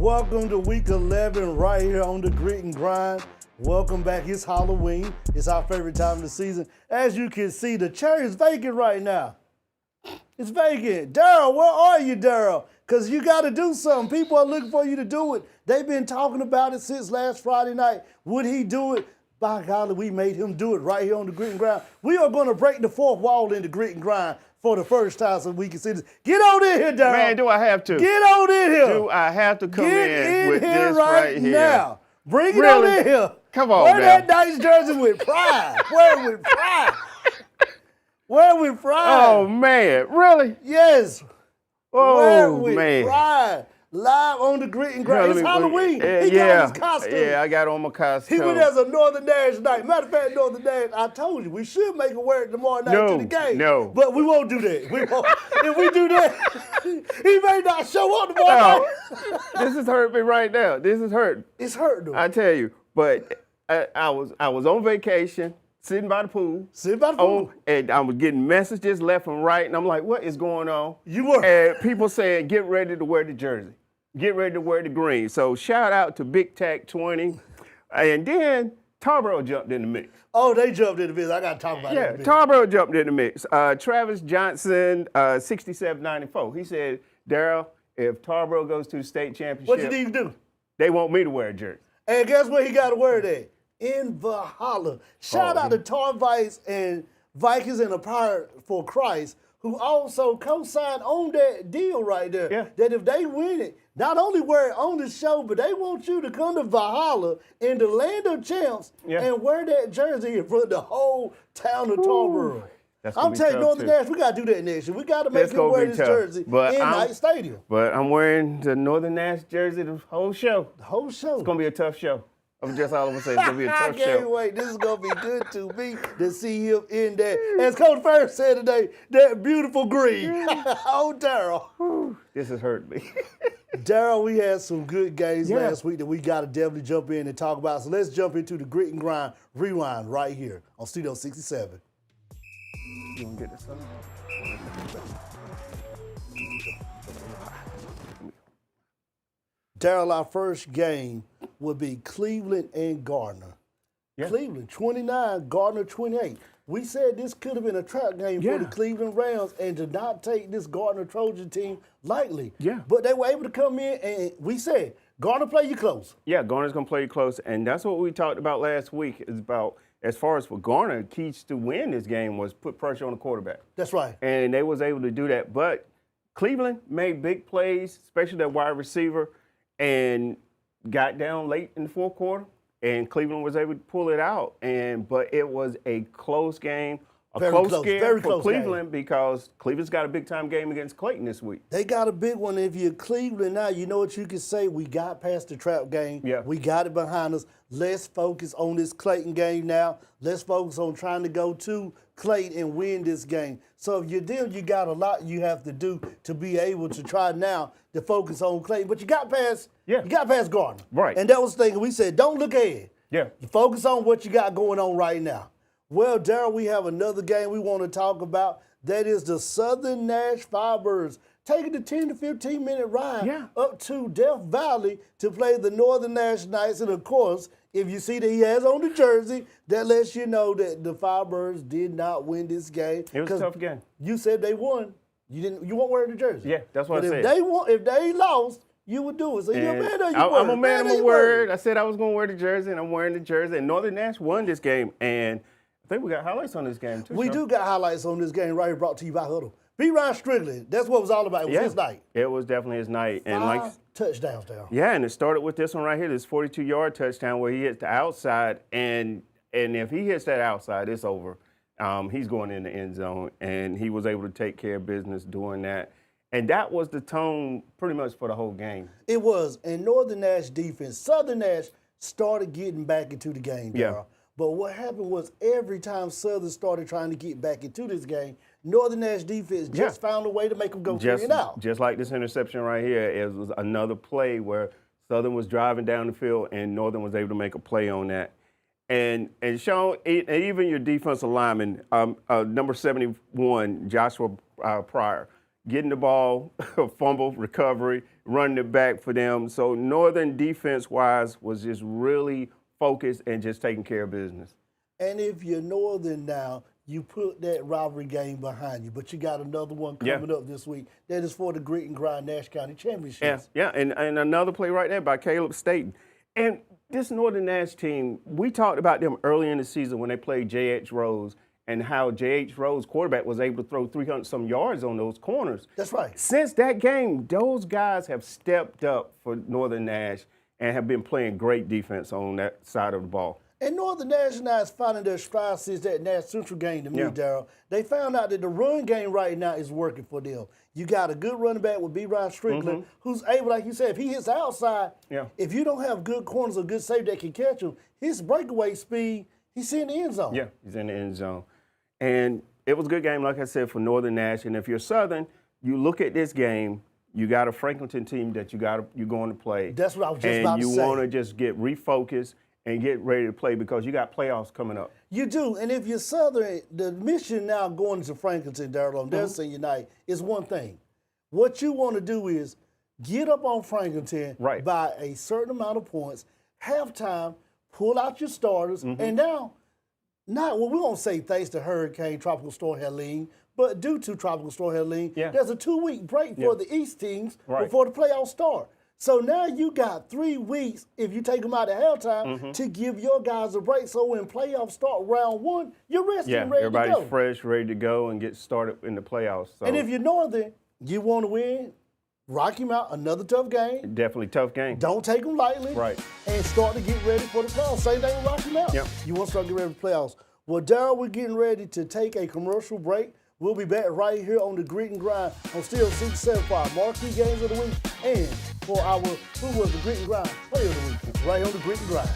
Welcome to week 11 right here on the Grit and Grind. Welcome back. It's Halloween. It's our favorite time of the season. As you can see, the chair is vacant right now. It's vacant. Deryl, where are you, Deryl? Because you got to do something. People are looking for you to do it. They've been talking about it since last Friday night. Would he do it? By golly, we made him do it right here on the Grit and Grind. We are going to break the fourth wall in the Grit and Grind for the first time so we can see this. Get on in here, Deryl. Man, do I have to? Get on in here. Do I have to come in with here this right here? now. Bring it Really? on in here. Come on, Wear man. that nice jersey with pride. Wear it with pride. Wear it with pride. Oh, man. Really? Yes. Wear it Oh, with man. pride. Live on the Grit and Grind. It's Halloween. He got his costume. Yeah, I got on my costume. He went as a Northern Nash night. Matter of fact, Northern Nash, I told you, we should make him wear it tomorrow night to the game. No. But we won't do that. We won't. If we do that, he may not show up tomorrow night. This is hurting me right now. This is hurting. It's hurting. I tell you. But I was on vacation, sitting by the pool. Sitting by the pool. And I was getting messages left and right. And I'm like, what is going on? You were. And people saying, get ready to wear the jersey. Get ready to wear the green. So shout out to Big Tac 20. And then Tarboro jumped in the mix. Oh, they jumped in the mix. I got to talk about that. Yeah, Tarboro jumped in the mix. Travis Johnson, 6794. He said, Deryl, if Tarboro goes to the state championship, What you need to do? They want me to wear a jersey. And guess where he got to wear that? In Valhalla. Shout out to Tar Vice and Vikings and a Pirate for Christ, who also co-signed on that deal right there. Yeah. That if they win it, not only wear it on the show, but they want you to come to Valhalla in the land of champs and wear that jersey in front of the whole town of Tarboro. I'm telling you, Northern Nash, we got to do that next year. We got to make him wear this jersey in Knight Stadium. But I'm wearing the Northern Nash jersey the whole show. The whole show. It's going to be a tough show. I'm just all I'm going to say. It's going to be a tough show. I can't wait. This is going to be good to me to see him in that. As Coach Ferris said today, that beautiful green. Oh, Deryl. This has hurt me. Deryl, we had some good games last week that we got to definitely jump in and talk about. So let's jump into the Grit and Grind Rewind right here on Studio 67. You want to get this on? Deryl, our first game would be Cleveland and Garner. Yeah. Cleveland 29, Garner 28. We said this could have been a trap game for the Cleveland Rams and to not take this Garner Trojan team lightly. Yeah. But they were able to come in and we said, Garner play you close. Yeah, Garner's going to play you close. And that's what we talked about last week is about as far as for Garner, keys to win this game was put pressure on the quarterback. That's right. And they was able to do that. But Cleveland made big plays, especially that wide receiver, and got down late in the fourth quarter. And Cleveland was able to pull it out. But it was a close game, Very close close game for Cleveland game. because Cleveland's got a big-time game against Clayton this week. They got a big one. If you're Cleveland now, you know what you can say. We got past the trap game. Yeah. We got it behind us. Let's focus on this Clayton game now. Let's focus on trying to go to Clayton and win this game. So if you're them, you got a lot you have to do to be able to try now to focus on Clayton. But you got past Garner. Right. And that was the thing. We said, don't look ahead. Yeah. You focus on what you got going on right now. Well, Deryl, we have another game we want to talk about. That is the Southern Nash Firebirds taking the 10 to 15 minute ride up to Death Valley to play the Northern Nash Knights. And of course, if you see that he has on the jersey, that lets you know that the Firebirds did not win this game. It was a tough game. You said they won. You won't wear the jersey. Yeah, that's what I said. If they lost, you would do it. So you're a man of your word. I'm a man of my word. I said I was going to wear the jersey, and I'm wearing the jersey. And Northern Nash won this game. And I think we got highlights on this game, too. We do got highlights on this game right here brought to you by Huddle. B. Ryan Strickland, that's what it was all about. It was his night. It was definitely his night. And 5 touchdowns down. Yeah, and it started with this one right here, this 42-yard touchdown where he hits the outside. And if he hits that outside, it's over. He's going in the end zone. And he was able to take care of business doing that. And that was the tone pretty much for the whole game. It was. And Northern Nash defense, Southern Nash started getting back into the game, Daryl. Yeah. But what happened was every time Southern started trying to get back into this game, Northern Nash defense just found a way to make them go 3 and out. Just like this interception right here, it was another play where Southern was driving down the field and Northern was able to make a play on that. And Shawn, even your defensive lineman, number 71, Joshua Pryor, getting the ball, fumble, recovery, running it back for them. So Northern defense-wise was just really focused and just taking care of business. And if you're Northern now, you put that rivalry game behind you, but you got another one coming up this week. That is for the Grit and Grind Nash County Championships. Yeah, and another play right there by Caleb Staten. And this Northern Nash team, we talked about them early in the season when they played J.H. Rose and how J.H. Rose quarterback was able to throw 300-some yards on those corners. That's right. Since that game, those guys have stepped up for Northern Nash and have been playing great defense on that side of the ball. And Northern Nash now is finding their stride since that Nash Central game to me, Daryl. They found out that the run game right now is working for them. You got a good running back with B. Ryan Strickland, who's able, like you said, if he hits outside, if you don't have good corners or good safety that can catch him, his breakaway speed, he's in the end zone. Yeah, he's in the end zone. And it was a good game, like I said, for Northern Nash. And if you're Southern, you look at this game, you got a Franklinton team that you're going to play. That's what I was just about to say. And you want to just get refocused and get ready to play because you got playoffs coming up. You do, and if you're Southern, the mission now going to Franklinton, Deryl, on their senior night is one thing. What you want to do is get up on Franklinton by a certain amount of points, halftime, pull out your starters, and now, we won't say thanks to Hurricane Tropical Storm Helene, but due to Tropical Storm Helene, there's a 2-week break for the East teams before the playoffs start. So now you got 3 weeks, if you take them out at halftime, to give your guys a break. So when playoffs start round 1, you're resting and ready to go. Everybody's fresh, ready to go and get started in the playoffs. So. And if you're Northern, you want to win, Rocky Mount, another tough game. Definitely tough game. Don't take them lightly. Right. And start to get ready for the playoffs. Same thing with Rocky Mount. Yep. You want to start getting ready for the playoffs. Well, Daryl, we're getting ready to take a commercial break. We'll be back right here on the Grit and Grind on Steel 675 Marquee Games of the Week and for our Who Was the Grit and Grind Player of the Week right on the Grit and Grind.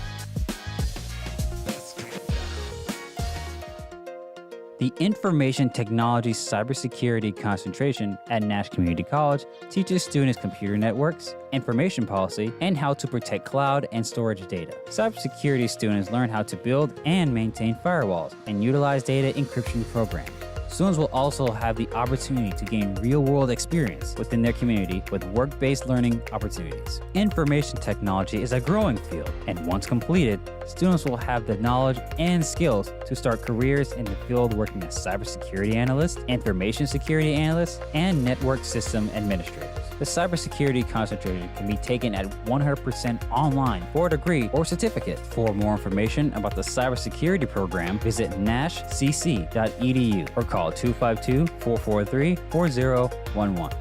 The Information Technology Cybersecurity concentration at Nash Community College teaches students computer networks, information policy, and how to protect cloud and storage data. Cybersecurity students learn how to build and maintain firewalls and utilize data encryption programs. Students will also have the opportunity to gain real-world experience within their community with work-based learning opportunities. Information technology is a growing field, and once completed, students will have the knowledge and skills to start careers in the field working as cybersecurity analysts, information security analysts, and network system administrators. The cybersecurity concentration can be taken at 100% online for a degree or certificate. For more information about the cybersecurity program, visit nashcc.edu or call 252-443-4011.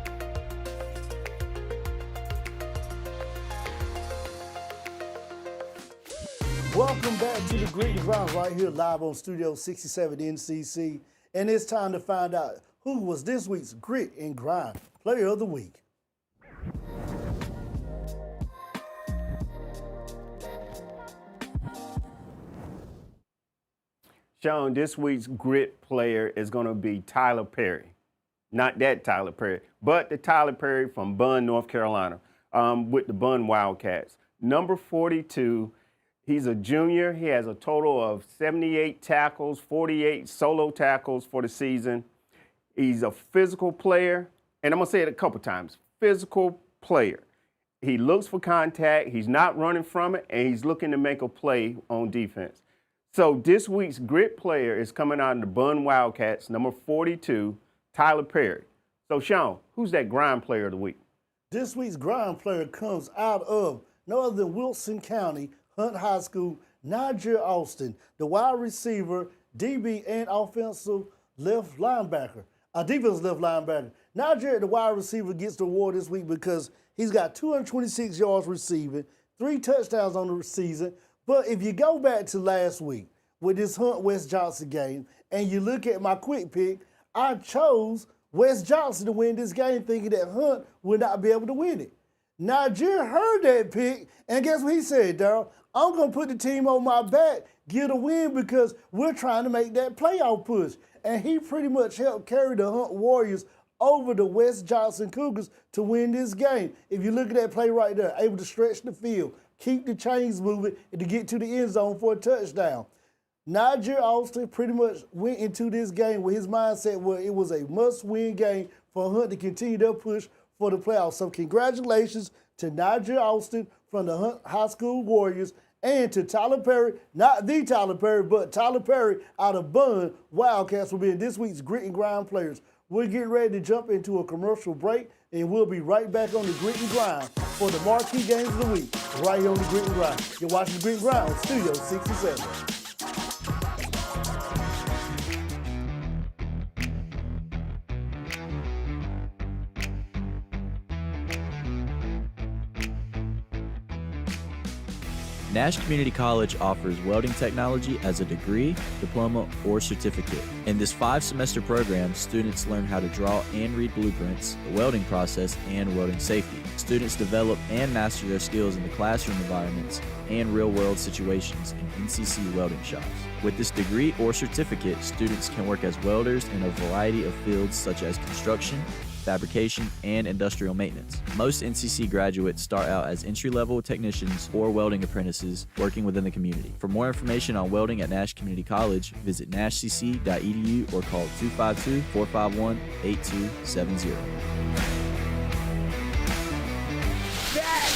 Welcome back to the Grit and Grind right here live on Studio 67 NCC. And it's time to find out who was this week's Grit and Grind Player of the Week. Shawn, this week's Grit player is going to be Tyler Perry. Not that Tyler Perry, but the Tyler Perry from Bunn, North Carolina, with the Bunn Wildcats. Number 42, he's a junior. He has a total of 78 tackles, 48 solo tackles for the season. He's a physical player, and I'm going to say it a couple times, physical player. He looks for contact, he's not running from it, and he's looking to make a play on defense. So this week's Grit player is coming out of the Bunn Wildcats, number 42, Tyler Perry. So, Shawn, who's that grind player of the week? This week's grind player comes out of no other than Wilson County, Hunt High School, Niger Austin, the wide receiver, DB, and offensive left linebacker. Defensive left linebacker. Niger, the wide receiver, gets the award this week because he's got 226 yards receiving, 3 touchdowns on the season. But if you go back to last week with this Hunt-West Johnson game and you look at my quick pick, I chose West Johnson to win this game thinking that Hunt would not be able to win it. Niger heard that pick, and guess what he said, Daryl? I'm going to put the team on my back, get a win because we're trying to make that playoff push. And he pretty much helped carry the Hunt Warriors over the West Johnson Cougars to win this game. If you look at that play right there, able to stretch the field, keep the chains moving, and to get to the end zone for a touchdown. Niger Austin pretty much went into this game with his mindset where it was a must-win game for Hunt to continue their push for the playoffs. So congratulations to Nigel Austin from the Hunt High School Warriors and to Tyler Perry, not the Tyler Perry, but Tyler Perry out of Bun Wildcats for being this week's Grit and Grind players. We're getting ready to jump into a commercial break, and we'll be right back on the Grit and Grind for the Marquee Games of the Week, right here on the Grit and Grind. You're watching the Grit and Grind on Studio 67. Nash Community College offers welding technology as a degree, diploma, or certificate. In this 5-semester program, students learn how to draw and read blueprints, the welding process, and welding safety. Students develop and master their skills in the classroom environments and real-world situations in NCC welding shops. With this degree or certificate, students can work as welders in a variety of fields such as construction, fabrication, and industrial maintenance. Most NCC graduates start out as entry-level technicians or welding apprentices working within the community. For more information on welding at Nash Community College, visit nashcc.edu or call 252-451-8270. Back to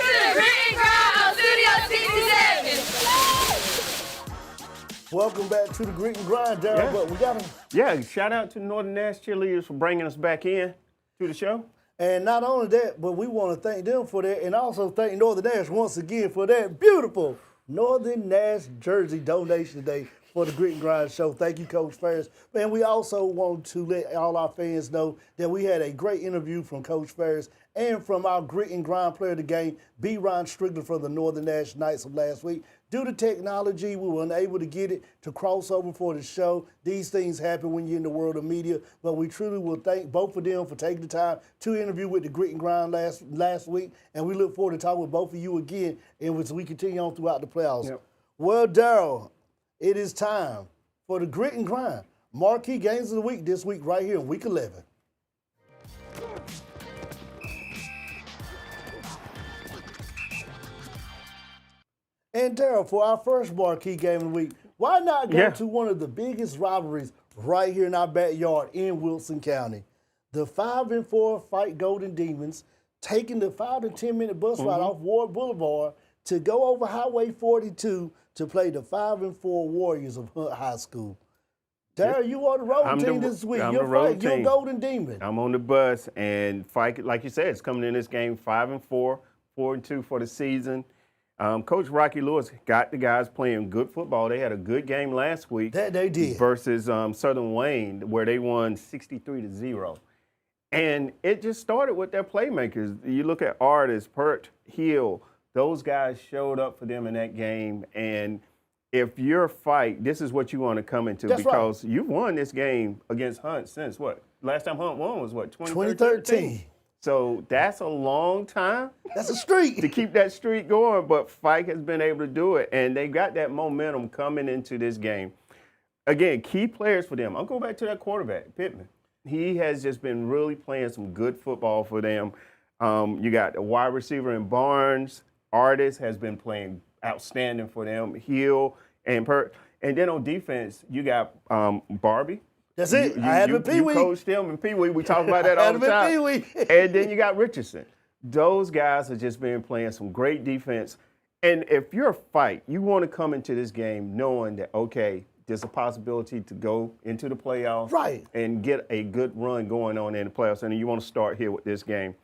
the Grit and Grind on Studio 67. Welcome back to the Grit and Grind, Deryl. Yeah. But we got to. Yeah, shout out to the Northern Nash cheerleaders for bringing us back in to the show. And not only that, but we want to thank them for that, and also thank Northern Nash once again for that beautiful Northern Nash jersey donation today for the Grit and Grind show. Thank you, Coach Ferris. And we also want to let all our fans know that we had a great interview from Coach Ferris and from our Grit and Grind player of the game, B. Ron Strickland from the Northern Nash Knights of last week. Due to technology, we were unable to get it to cross over for the show. These things happen when you're in the world of media, but we truly will thank both of them for taking the time to interview with the Grit and Grind last week, and we look forward to talking with both of you again as we continue on throughout the playoffs. Yep. Well, Deryl, it is time for the Grit and Grind Marquee Games of the Week this week right here in Week 11. And Deryl, for our first marquee game of the week, why not go to one of the biggest rivalries right here in our backyard in Wilson County? The 5-4 Fike Golden Demons taking the 5 to 10 minute bus ride off Ward Boulevard to go over Highway 42 to play the 5-4 Warriors of Hunt High School. Deryl, you on the road team this week. I'm You're the road Fike, you're team. Golden Demon. I'm on the bus, and Fike, like you said, is coming in this game 5-4, 4-2 for the season. Coach Rocky Lewis got the guys playing good football. They had a good game last week. That they did. Versus Southern Wayne, where they won 63-0. And it just started with their playmakers. You look at Artis, Pert, Hill, those guys showed up for them in that game. And if you're Fike, this is what you want to come into. That's because you've won this game against Hunt since what? Last time Hunt won was what, 2013. So that's a long time. That's a streak. To keep that streak going, but Fike has been able to do it, and they got that momentum coming into this game. Again, key players for them. I'll go back to that quarterback, Pittman. He has just been really playing some good football for them. You got a wide receiver in Barnes. Artis has been playing outstanding for them. Hill and Pert. And then on defense, you got Barbie. That's it. I had him in Pee-wee. You coached him in Pee-wee. We talk about that all the time. Pee-wee. And then you got Richardson. Those guys have just been playing some great defense. And if you're a Fike, you want to come into this game knowing that, okay, there's a possibility to go into the playoffs and get a good run going on in the playoffs. And you want to start here with this game.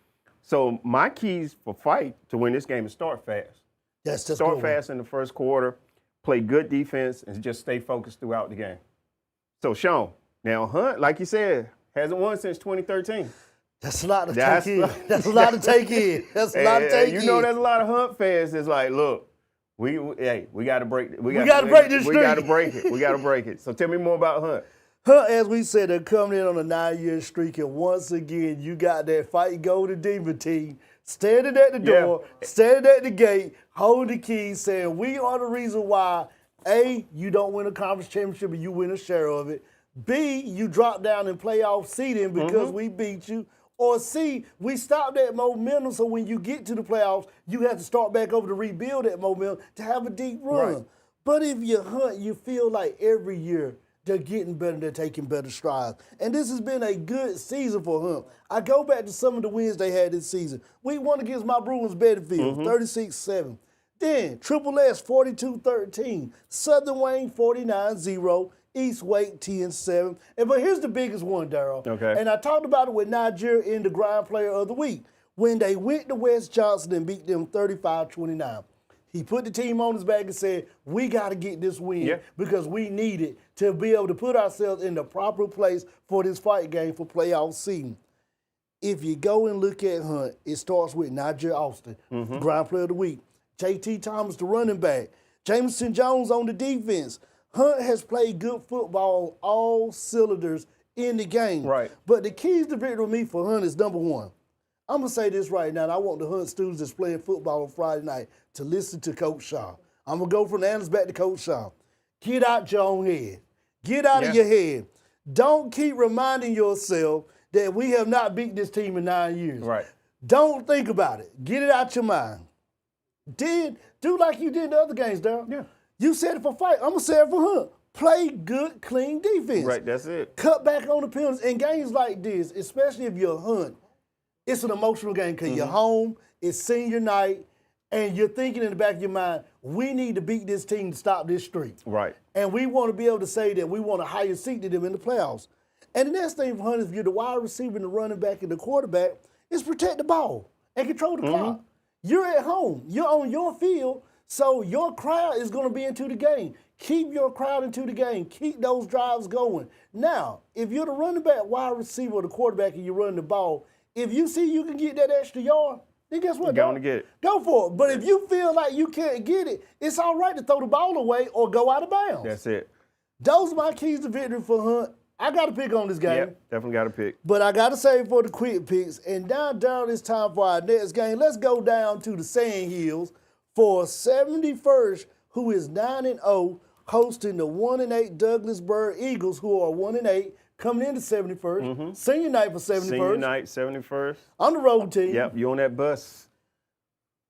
So my keys for Fike to win this game is start fast. Start fast in the first quarter, play good defense, and just stay focused throughout the game. So, Shawn, now Hunt, like you said, hasn't won since 2013. That's a lot to take in. That's a lot to take in. That's a lot to take in. You know, there's a lot of Hunt fans that's like, look, we got to break it. We got to break this streak. We got to break it. We got to break it. So tell me more about Hunt. Hunt, as we said, they're coming in on a 9-year streak, and once again, you got that Fike Golden Demon team standing at the door, standing at the gate, holding the keys, saying, we are the reason why, A, you don't win a conference championship and you win a share of it. B, you drop down in playoff seeding because we beat you. Or C, we stop that momentum so when you get to the playoffs, you have to start back over to rebuild that momentum to have a deep run. Right. But if you Hunt, you feel like every year they're getting better, they're taking better strides. And this has been a good season for Hunt. I go back to some of the wins they had this season. Week 1 against my Bruins Betterfield, 36-7. Then Triple S 42-13, Southern Wayne 49-0, East Wake 10-7. But here's the biggest one, Daryl. Okay. And I talked about it with Nigeria in the Grind Player of the Week when they went to West Johnson and beat them 35-29. He put the team on his back and said, we got to get this win because we need it to be able to put ourselves in the proper place for this fight game for playoff season. If you go and look at Hunt, it starts with Nigeria Austin, Grind Player of the Week. JT Thomas, the running back. Jameson Jones on the defense. Hunt has played good football, all cylinders in the game. Right. But the keys to victory with me for Hunt is number one. I'm going to say this right now, and I want the Hunt students that's playing football on Friday night to listen to Coach Shawn. I'm going to go from the Anderson back to Coach Shawn. Get out your own head. Get out of your head. Don't keep reminding yourself that we have not beat this team in 9 years. Right. Don't think about it. Get it out your mind. Do like you did in the other games, Daryl. Yeah. You said it for Fike. I'm going to say it for Hunt. Play good, clean defense. Right, that's it. Cut back on the penalties. In games like this, especially if you're Hunt, it's an emotional game because you're home, it's senior night, and you're thinking in the back of your mind, we need to beat this team to stop this streak. Right. And we want to be able to say that we want a higher seat to them in the playoffs. And the next thing for Hunt, if you're the wide receiver and the running back and the quarterback, is protect the ball and control the clock. You're at home. You're on your field, so your crowd is going to be into the game. Keep your crowd into the game. Keep those drives going. Now, if you're the running back, wide receiver, or the quarterback, and you're running the ball, if you see you can get that extra yard, then guess what? Go to get it. Go for it. But if you feel like you can't get it, it's all right to throw the ball away or go out of bounds. That's it. Those are my keys to victory for Hunt. I got to pick on this game. Yep, definitely got to pick. But I got to save for the quick picks. And down it's time for our next game. Let's go down to the Sand Hills for 71st, who is 9-0, hosting the 1-8 Douglas Byrd Eagles, who are 1-8, coming into 71st. Senior night for 71st. Senior night, 71st. On the road team. Yep, you on that bus.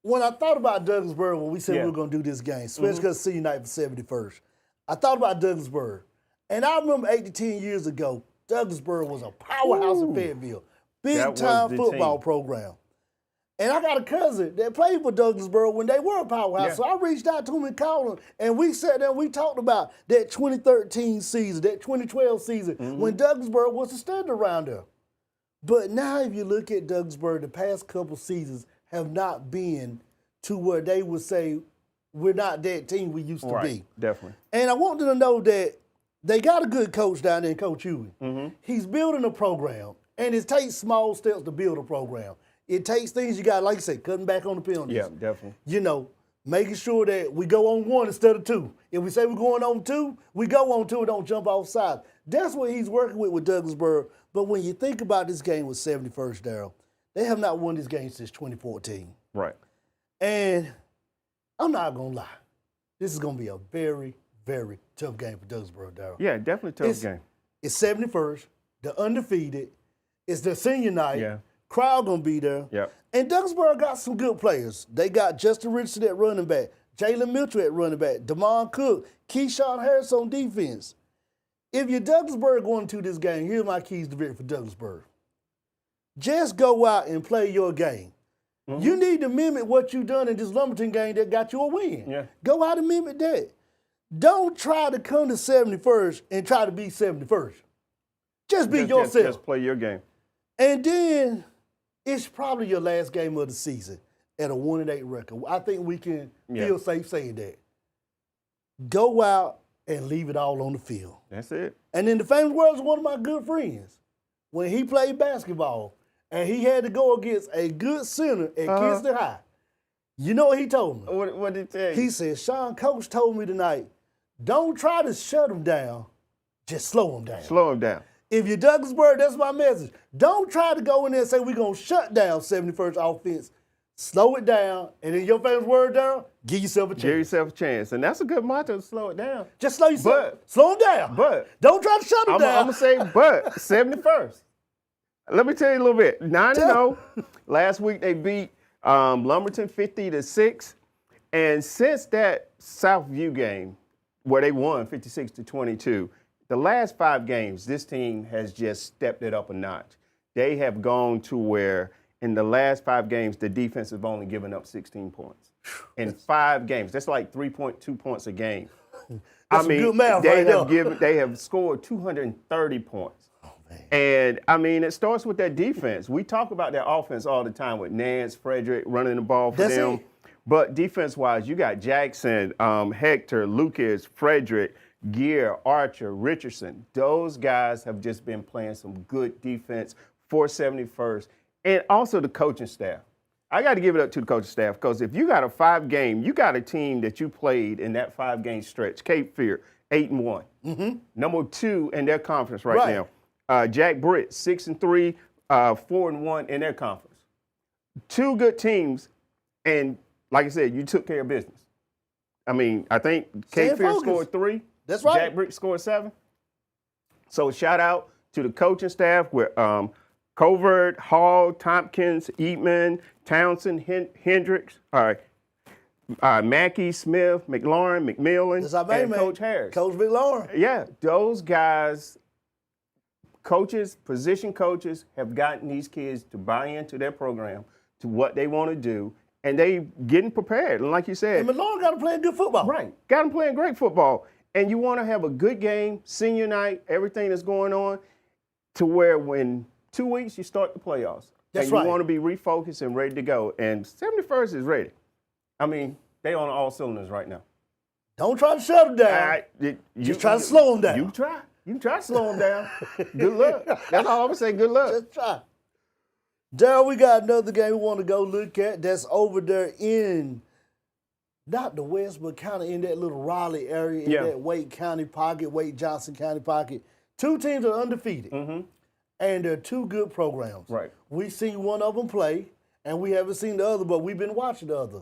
When I thought about Douglas Byrd when we said we were going to do this game, especially because senior night for 71st, I thought about Douglas Byrd. And I remember 8 to 10 years ago, Douglas Byrd was a powerhouse in Fayetteville. Big-time football program. And I got a cousin that played for Douglas Byrd when they were a powerhouse. So I reached out to him and called him, and we sat there and we talked about that 2013 season, that 2012 season, when Douglas Byrd was a standard around there. But now if you look at Douglas Byrd, the past couple seasons have not been to where they would say, we're not that team we used to be. Definitely. And I want them to know that they got a good coach down there, Coach Huey. He's building a program, and it takes small steps to build a program. It takes things you got, like you say, cutting back on the penalties. Yeah, definitely. You know, making sure that we go on 1 instead of 2. If we say we're going on 2, we go on 2 and don't jump off sides. That's what he's working with Douglas Byrd. But when you think about this game with 71st, Daryl, they have not won this game since 2014. Right. And I'm not going to lie. This is going to be a very, very tough game for Douglas Byrd, Daryl. Yeah, definitely tough game. It's 71st. They're undefeated. It's their senior night. Yeah. Crowd gonna be there. Yep. And Douglas Byrd got some good players. They got Justin Richardson at running back, Jalen Mitchell at running back, Damon Cook, Keyshawn Harris on defense. If you're Douglas Byrd going to this game, here's my keys to victory for Douglas Byrd. Just go out and play your game. You need to mimic what you done in this Lumberton game that got you a win. Yeah. Go out and mimic that. Don't try to come to 71st and try to be 71st. Just be yourself. Just play your game. And then it's probably your last game of the season at a 1-8 record. I think we can feel safe saying that. Go out and leave it all on the field. That's it. And then the famous words of one of my good friends, when he played basketball and he had to go against a good center at Kinston High, you know what he told me? What did he tell you? He said, Shawn, Coach told me tonight, don't try to shut him down, just slow him down. Slow him down. If you're Douglas Byrd, that's my message. Don't try to go in there and say we're going to shut down 71st offense. Slow it down, and in your famous word, Daryl, give yourself a chance. Give yourself a chance. And that's a good motto to slow it down. Just slow yourself. Slow him down. But don't try to shut him down. I'm going to say, but 71st. Let me tell you a little bit. 9-0. Last week they beat Lumberton 50-6. And since that Southview game, where they won 56-22, the last 5 games, this team has just stepped it up a notch. They have gone to where in the last 5 games, the defense have only given up 16 points. In 5 games, that's like 3.2 points a game. That's some good math right there. They have scored 230 points. Oh, and, I mean, it starts with that defense. We talk about their offense all the time with Nance, Frederick, running the ball for them. It. But defense-wise, you got Jackson, Hector, Lucas, Frederick, Gear, Archer, Richardson. Those guys have just been playing some good defense for 71st. And also the coaching staff. I got to give it up to the coaching staff because if you got a 5-game, you got a team that you played in that 5-game stretch. Cape Fear, 8-1. Number 2 in their conference right now. Jack Britt, 6-3, 4-1 in their conference. 2 good teams, and like I said, you took care of business. I mean, I think Cape Fear scored 3. That's right. Jack Britt scored 7. So shout out to the coaching staff with Covert, Hall, Tompkins, Eatman, Townsend, Hendricks, Mackey, Smith, McLaurin, McMillan, and Coach Harris. Coach McLaurin. Yeah, those guys, coaches, position coaches, have gotten these kids to buy into their program, to what they want to do, and they getting prepared. And like you said, and McLaurin got them playing good football. Right, got them playing great football. And you want to have a good game, senior night, everything that's going on, to where when 2 weeks you start the playoffs. That's and right. You want to be refocused and ready to go. And 71st is ready. I mean, they on all cylinders right now. Don't try to shut them down. Just try to slow them down. You try. You try to slow them down. Good luck. That's all I'm going to say. Good luck. Just try. Deryl, we got another game we want to go look at that's over there in, not the West, but kind of in that little Raleigh area, in that Wake County pocket, Wake Johnson County pocket. 2 teams are undefeated. And they're 2 good programs. Right. We've seen one of them play, and we haven't seen the other, but we've been watching the other.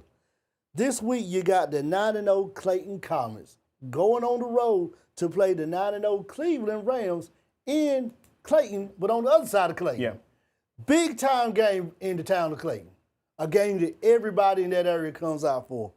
This week, you got the 9-0 Clayton Comets going on the road to play the 9-0 Cleveland Rams in Clayton, but on the other side of Clayton. Yeah. Big time game in the town of Clayton. A game that everybody in that area comes out for.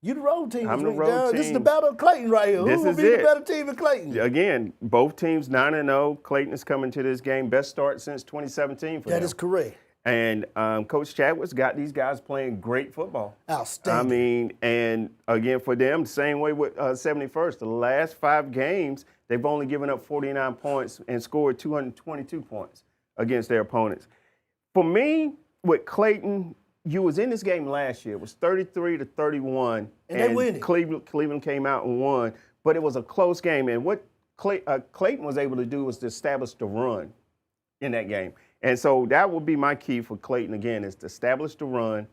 You the road team. I'm the road team. This is the battle of Clayton right here. This Who will is be it. the better team in Clayton? Again, both teams 9-0. Clayton is coming to this game. Best start since 2017 for them. That is correct. And Coach Chadwick's got these guys playing great football. Outstanding. I mean, and again, for them, the same way with 71st. The last 5 games, they've only given up 49 points and scored 222 points against their opponents. For me, with Clayton, you was in this game last year. It was 33-31. And they win it. Cleveland came out and won. But it was a close game. And what Clayton was able to do was to establish the run in that game. And so that would be my key for Clayton, again, is to establish the run,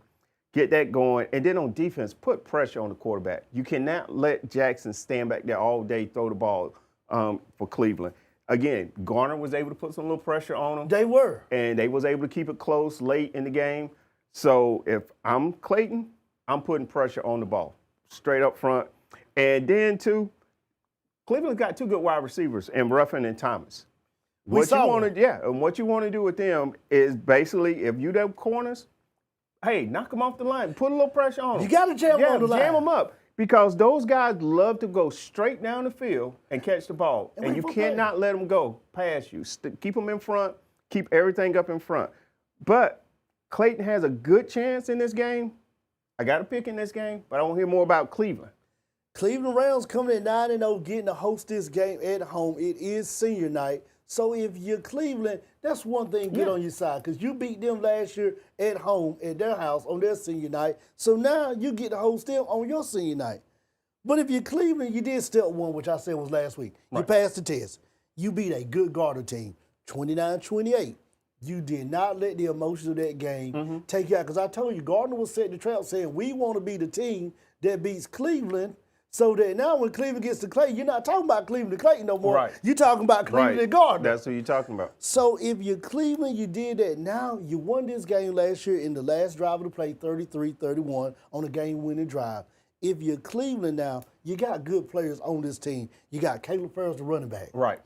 get that going, and then on defense, put pressure on the quarterback. You cannot let Jackson stand back there all day, throw the ball for Cleveland. Again, Garner was able to put some little pressure on them. They were. And they was able to keep it close late in the game. So if I'm Clayton, I'm putting pressure on the ball, straight up front. And then, too, Cleveland got 2 good wide receivers, in Ruffin and Thomas. And what you want to do with them is basically, if you them corners, hey, knock them off the line. Put a little pressure on them. You got to jam them on the line. Jam them up. Because those guys love to go straight down the field and catch the ball. And you cannot let them go past you. Keep them in front. Keep everything up in front. But Clayton has a good chance in this game. I got to pick in this game, but I want to hear more about Cleveland. Cleveland Rams coming at 9-0, getting to host this game at home. It is senior night. So if you're Cleveland, that's one thing, get on your side, because you beat them last year at home, at their house, on their senior night. So now you get to host them on your senior night. But if you're Cleveland, you did step 1, which I said was last week. Right. You passed the test. You beat a good Garner team, 29-28. You did not let the emotions of that game take you out. Because I told you, Garner was setting the trap saying, we want to be the team that beats Cleveland. So that now when Cleveland gets to Clayton, you're not talking about Cleveland to Clayton no more. Right. You're talking about Cleveland and Garner. That's what you're talking about. So if you're Cleveland, you did that. Now you won this game last year in the last drive of the play, 33-31 on a game-winning drive. If you're Cleveland now, you got good players on this team. You got Caleb Farrell's the running back. Right.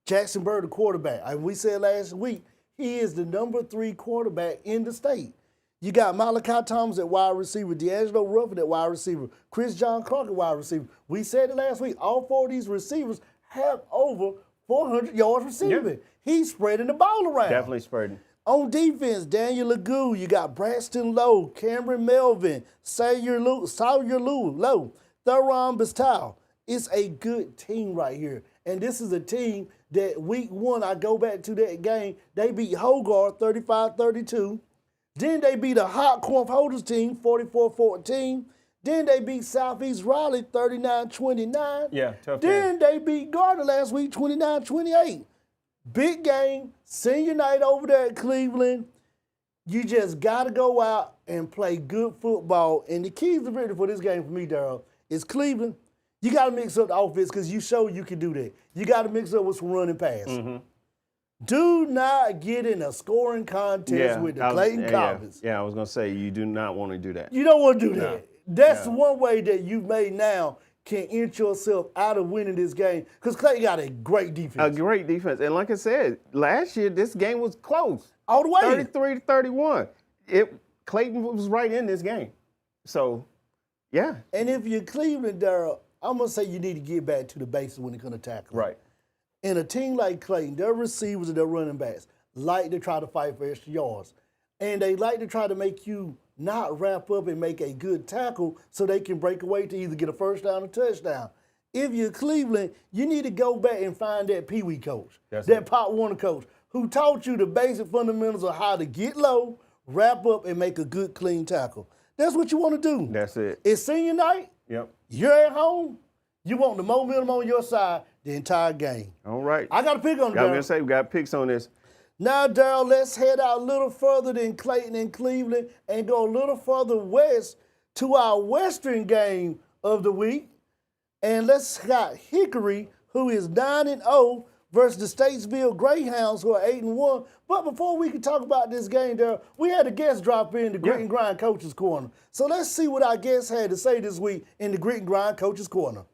Jackson Byrd, the quarterback. And we said last week, he is the number 3 quarterback in the state. You got Malachi Thomas at wide receiver, D'Angelo Ruffin at wide receiver, Chris John Clark at wide receiver. We said it last week, all 4 of these receivers have over 400 yards receiving. He's spreading the ball around. Definitely spreading. On defense, Daniel Legoo, you got Braxton Lowe, Cameron Melvin, Sawyer Lowe, Theron Bastal. It's a good team right here. And this is a team that week one, I go back to that game, they beat Hogarth 35-32. Then they beat a hot Corn Holders team 44-14. Then they beat Southeast Raleigh 39-29. Yeah, tough Then they beat Garner last week 29-28. Big game, senior night over there at Cleveland. You just got to go out and play good football. And the keys to victory for this game for me, Deryl, is Cleveland. You got to mix up the offense because you show you can do that. You got to mix up with some running pass. Mm-hmm. Do not get in a scoring contest with the Clayton Cobbins. Yeah, I was going to say, you do not want to do that. You don't want to do that. That's one way that you've made now can inch yourself out of winning this game because Clayton got a great defense. A great defense. And like I said, last year this game was close. All the way. 33-31. Clayton was right in this game. So, yeah. And if you're Cleveland, Deryl, I'm going to say you need to get back to the basics when it comes to tackling. Right. And a team like Clayton, their receivers and their running backs like to try to fight for extra yards. And they like to try to make you not wrap up and make a good tackle so they can break away to either get a first down or touchdown. If you're Cleveland, you need to go back and find that Pee Wee coach, that Pop Warner coach, who taught you the basic fundamentals of how to get low, wrap up, and make a good, clean tackle. That's what you want to do. That's it. It's senior night. Yep. You're at home. You want the momentum on your side the entire game. All right. I got a pick on it, I was going to say, we got picks on this. Now, Deryl, let's head out a little further than Clayton and Cleveland and go a little further west to our western game of the week. And let's got Hickory, who is 9-0, versus the Statesville Greyhounds, who are 8-1. But before we can talk about this game, Deryl, we had a guest drop in the Grit and Grind Coaches Corner. So let's see what our guest had to say this week in the Grit and Grind Coaches Corner.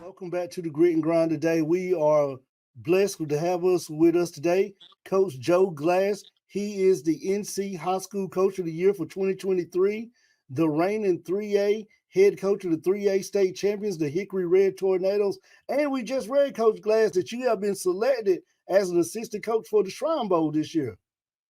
Welcome back to the Grit and Grind today. We are blessed to have with us today, Coach Joe Glass. He is the NC High School Coach of the Year for 2023, the reigning 3A head coach of the 3A state champions, the Hickory Red Tornadoes. And we just read, Coach Glass, that you have been selected as an assistant coach for the Shrine Bowl this year.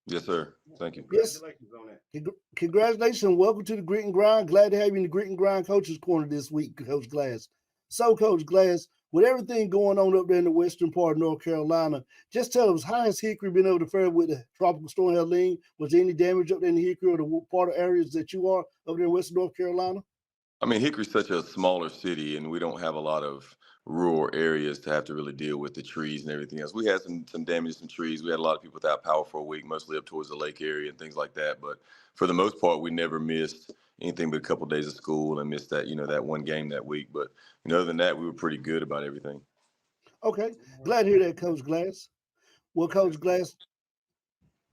Yes, sir. Thank you. Congratulations on that. Congratulations and welcome to the Grit and Grind. Glad to have you in the Grit and Grind Coaches Corner this week, Coach Glass. So, Coach Glass, with everything going on up there in the western part of North Carolina, just tell us, how has Hickory been able to fare with the tropical storm Helene? Was there any damage up there in the Hickory or the part of areas that you are up there in western North Carolina? I mean, Hickory's such a smaller city, and we don't have a lot of rural areas to have to really deal with the trees and everything else. We had some damage to some trees. We had a lot of people without power for a week, mostly up towards the lake area and things like that. But for the most part, we never missed anything but a couple of days of school and missed that, that one game that week. But, other than that, we were pretty good about everything. Okay. Glad to hear that, Coach Glass. Well, Coach Glass,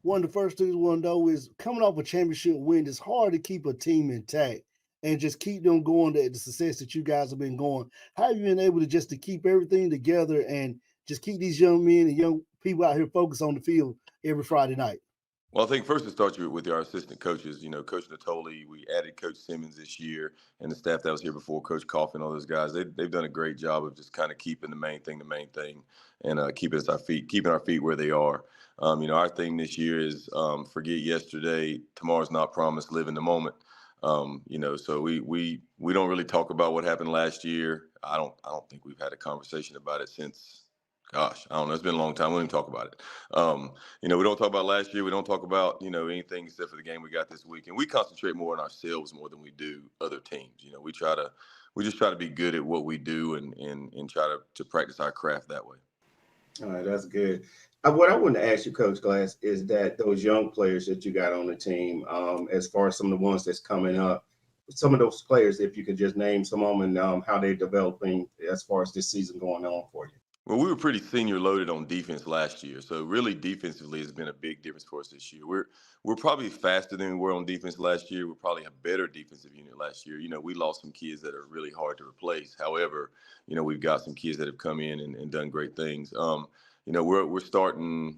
one of the first things we want to know is coming off a championship win, it's hard to keep a team intact and just keep them going to the success that you guys have been going. How have you been able to keep everything together and just keep these young men and young people out here focused on the field every Friday night? Well, I think first it starts with our assistant coaches. Coach Natoli, we added Coach Simmons this year, and the staff that was here before, Coach Coffin, all those guys. They've done a great job of just kind of keeping the main thing, and keeping our feet where they are. Our thing this year is forget yesterday, tomorrow's not promised, live in the moment. So we don't really talk about what happened last year. I don't think we've had a conversation about it since. Gosh, I don't know. It's been a long time. We don't even talk about it. We don't talk about last year. We don't talk about, anything except for the game we got this week. And we concentrate more on ourselves more than we do other teams. We just try to be good at what we do and try to practice our craft that way. All right, that's good. What I wanted to ask you, Coach Glass, is that those young players that you got on the team, as far as some of the ones that's coming up, some of those players, if you could just name some of them and how they're developing as far as this season going on for you. Well, we were pretty senior loaded on defense last year. So really defensively has been a big difference for us this year. We're probably faster than we were on defense last year. We're probably a better defensive unit last year. We lost some kids that are really hard to replace. However, we've got some kids that have come in and done great things. We're starting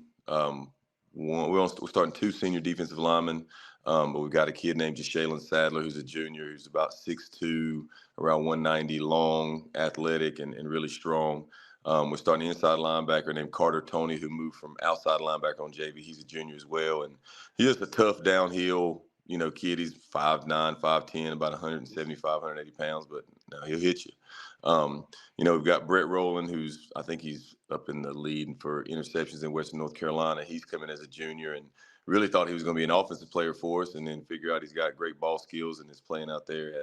we're starting 2 senior defensive linemen, but we've got a kid named Jalen Sadler who's a junior, who's about 6'2", around 190, long, athletic, and really strong. We're starting an inside linebacker named Carter Tony, who moved from outside linebacker on JV. He's a junior as well, and he is a tough downhill, kid. He's 5'9", 5'10", about 175, 180 pounds, but no, he'll hit you. We've got Brett Rowland, I think he's up in the lead for interceptions in Western North Carolina. He's coming as a junior and really thought he was going to be an offensive player for us, and then figure out he's got great ball skills and is playing out there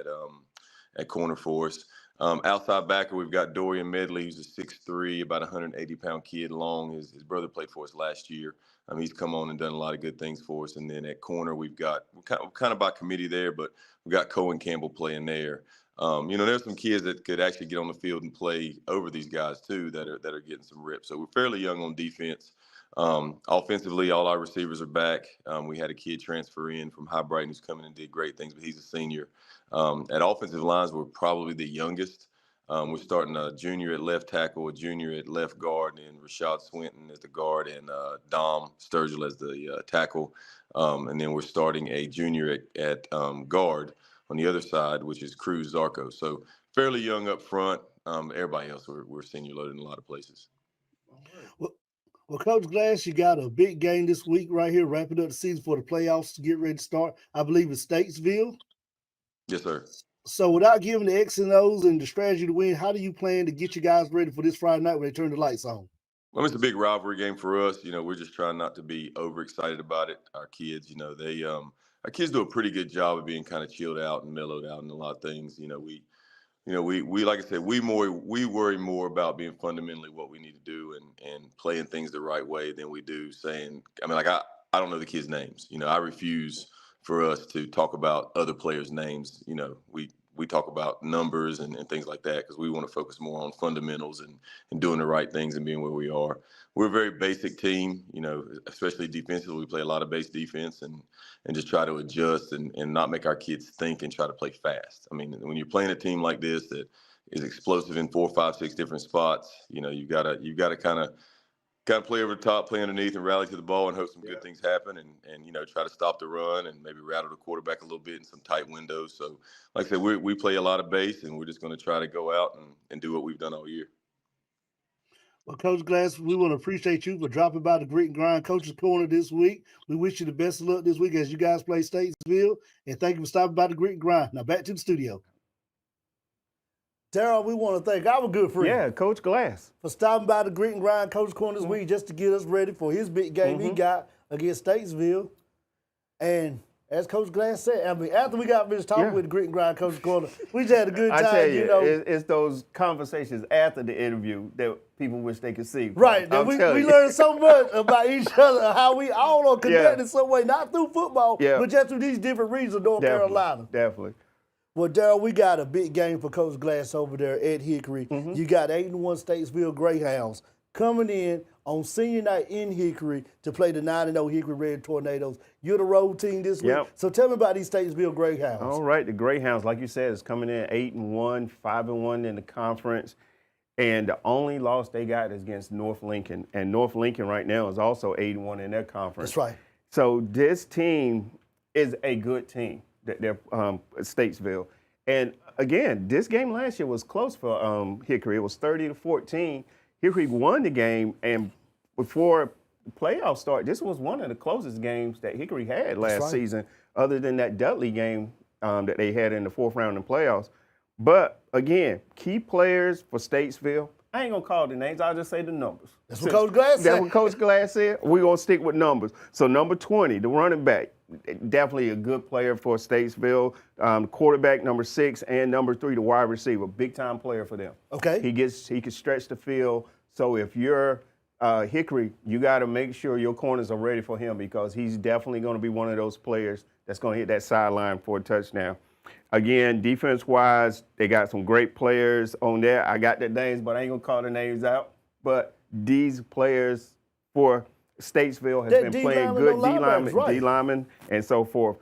at corner for us. Outside backer, we've got Dorian Medley, who's a 6'3", about 180-pound kid, long. His brother played for us last year. He's come on and done a lot of good things for us. And then at corner, we're kind of by committee there, but we've got Cohen Campbell playing there. There's some kids that could actually get on the field and play over these guys too that are getting some reps. So we're fairly young on defense. Offensively, all our receivers are back. We had a kid transfer in from High Brighton who's coming and did great things, but he's a senior. At offensive lines, we're probably the youngest. We're starting a junior at left tackle, a junior at left guard, and Rashad Swinton as the guard, and Dom Sturgill as the tackle. And then we're starting a junior at guard on the other side, which is Cruz Zarco. So fairly young up front. Everybody else, we're senior loaded in a lot of places. Well, Coach Glass, you got a big game this week right here, wrapping up the season for the playoffs to get ready to start. I believe it's Statesville. Yes, sir. So without giving the X and O's and the strategy to win, how do you plan to get you guys ready for this Friday night when they turn the lights on? Well, it's a big rivalry game for us. We're just trying not to be overexcited about it. Our kids, our kids do a pretty good job of being kind of chilled out and mellowed out in a lot of things. We like I said, we worry more about being fundamentally what we need to do and playing things the right way than we do saying. I don't know the kids' names. I refuse for us to talk about other players' names. We talk about numbers and things like that because we want to focus more on fundamentals and doing the right things and being where we are. We're a very basic team, especially defensively. We play a lot of base defense and just try to adjust and not make our kids think and try to play fast. When you're playing a team like this that is explosive in 4, 5, 6 different spots, you've got to kind of play over the top, play underneath, and rally to the ball and hope some good things happen and try to stop the run and maybe rattle the quarterback a little bit in some tight windows. So, like I said, we play a lot of base, and we're just going to try to go out and do what we've done all year. Well, Coach Glass, we want to appreciate you for dropping by the Grit and Grind Coach's Corner this week. We wish you the best of luck this week as you guys play Statesville, and thank you for stopping by the Grit and Grind. Now back to the studio. Deryl, we want to thank our good friend. Yeah, Coach Glass. For stopping by the Grit and Grind Coach's Corner this week just to get us ready for his big game he got against Statesville. And as Coach Glass said, after we got finished talking with the Grit and Grind Coach's Corner, we just had a good time. I tell you, it's those conversations after the interview that people wish they could see. Right. We learned so much about each other, how we all are connected in some way, not through football, but just through these different regions of North Carolina. Definitely. Well, Deryl, we got a big game for Coach Glass over there at Hickory. You got 8-1 Statesville Greyhounds coming in on senior night in Hickory to play the 9-0 Hickory Red Tornadoes. You're the road team this week. So tell me about these Statesville Greyhounds. All right, the Greyhounds, like you said, is coming in 8-1, 5-1 in the conference. And the only loss they got is against North Lincoln. And North Lincoln right now is also 8-1 in their conference. That's right. So this team is a good team. They're Statesville. And again, this game last year was close for Hickory. It was 30-14. Hickory won the game, and before the playoffs started, this was one of the closest games that Hickory had last season, other than that Dudley game that they had in the 4th round in playoffs. But again, key players for Statesville. I ain't gonna call the names. I'll just say the numbers. That's what Coach Glass said. That's what Coach Glass said. We're gonna stick with numbers. So number 20, the running back, definitely a good player for Statesville. Quarterback number 6 and number 3, the wide receiver, big time player for them. Okay. He can stretch the field. So if you're Hickory, you got to make sure your corners are ready for him because he's definitely going to be one of those players that's going to hit that sideline for a touchdown. Again, defense-wise, they got some great players on there. I got their names, but I ain't going to call the names out. But these players for Statesville has been playing good D linemen, and so forth.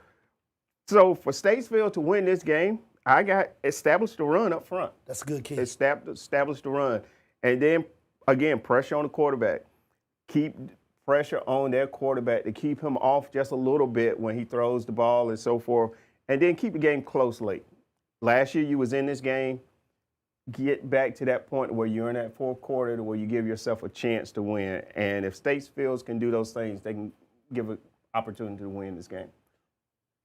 So for Statesville to win this game, I got established the run up front. That's a good key. Established the run. And then, again, pressure on the quarterback. pressure on their quarterback to keep him off just a little bit when he throws the ball and so forth, and then keep the game close late. Last year you was in this game. Get back to that point where you're in that fourth quarter to where you give yourself a chance to win. And if Statesville can do those things, they can give an opportunity to win this game.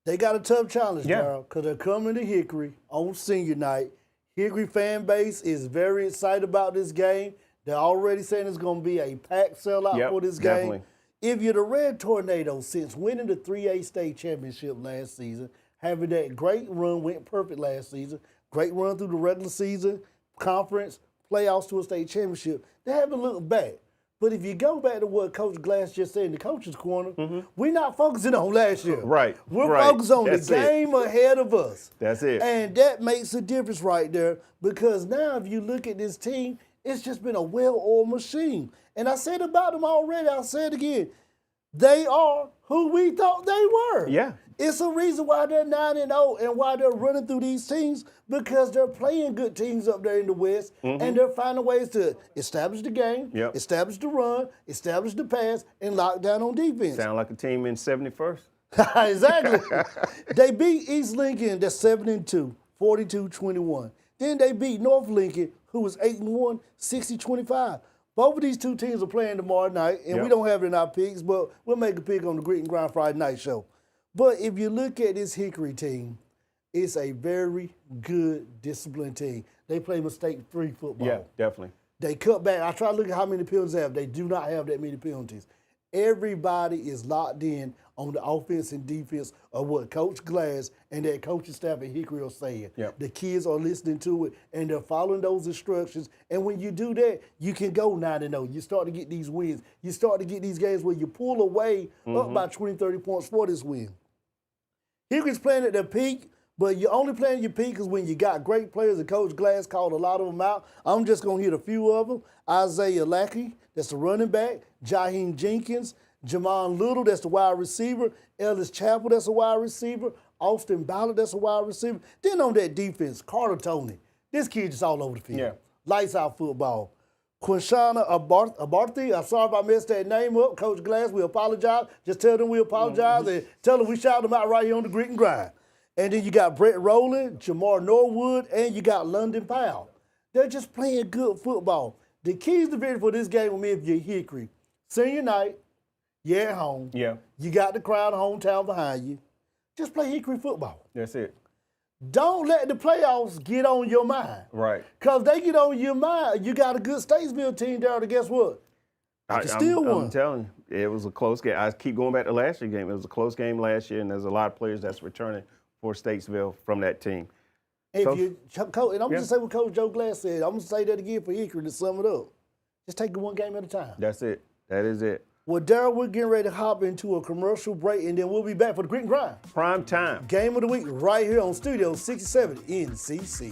They got a tough challenge, Yeah. Daryl, because they're coming to Hickory on senior night. Hickory fan base is very excited about this game. They're already saying it's going to be a packed sellout for this game. Definitely. If you're the Red Tornadoes, since winning the 3A state championship last season, having that great run, went perfect last season, great run through the regular season, conference, playoffs to a state championship, they haven't looked back. But if you go back to what Coach Glass just said in the coach's corner, we're not focusing on last year. Right. We're right. focused on That's the game ahead of us. That's it. And that makes a difference right there, because now if you look at this team, it's just been a well-oiled machine. And I said about them already, I'll say it again. They are who we thought they were. Yeah. It's a reason why they're 9-0 and why they're running through these teams, because they're playing good teams up there in the West, and they're finding ways to establish the game, establish the run, establish the pass, and lock down on defense. Sound like a team in 71st. Exactly. They beat East Lincoln, that's 7-2, 42-21. Then they beat North Lincoln, who was 8-1, 60-25. Both of these two teams are playing tomorrow night, and we don't have it in our picks, but we'll make a pick on the Grit and Grind Friday night show. But if you look at this Hickory team, it's a very good, disciplined team. They play mistake-free football. Yeah, definitely. They cut back. I try to look at how many penalties they have. They do not have that many penalties. Everybody is locked in on the offense and defense of what Coach Glass and that coaching staff at Hickory are saying. Yep. The kids are listening to it, and they're following those instructions. And when you do that, you can go 9-0. You start to get these wins. You start to get these games where you pull away up by 20, 30 points for this win. Hickory's playing at their peak, but you're only playing your peak because when you got great players, and Coach Glass called a lot of them out. I'm just going to hit a few of them. Isaiah Lackey, that's the running back. Jaheim Jenkins. Jamon Little, that's the wide receiver. Ellis Chappell, that's a wide receiver. Austin Ballard, that's a wide receiver. Then on that defense, Carter Tony. This kid just all over the field. Yeah. Lights out football. Quinshana Abarthi, I'm sorry if I messed that name up. Coach Glass, we apologize. Just tell them we apologize and tell them we shout them out right here on the Grit and Grind. And then you got Brett Rowland, Jamar Norwood, and you got London Powell. They're just playing good football. The keys to victory for this game with me if you're Hickory. Senior night, you're at home. Yeah. You got the crowd hometown behind you. Just play Hickory football. That's it. Don't let the playoffs get on your mind. Right. Because they get on your mind, you got a good Statesville team there to guess what? You still won. I'm telling you, it was a close game. I keep going back to last year's game. It was a close game last year, and there's a lot of players that's returning for Statesville from that team. And I'm just say what Coach Joe Glass said. I'm going to say that again for Hickory to sum it up. Just take it one game at a time. That's it. That is it. Well, Deryl, we're getting ready to hop into a commercial break, and then we'll be back for the Grit and Grind. Prime time. Game of the week right here on Studio 67 NCC.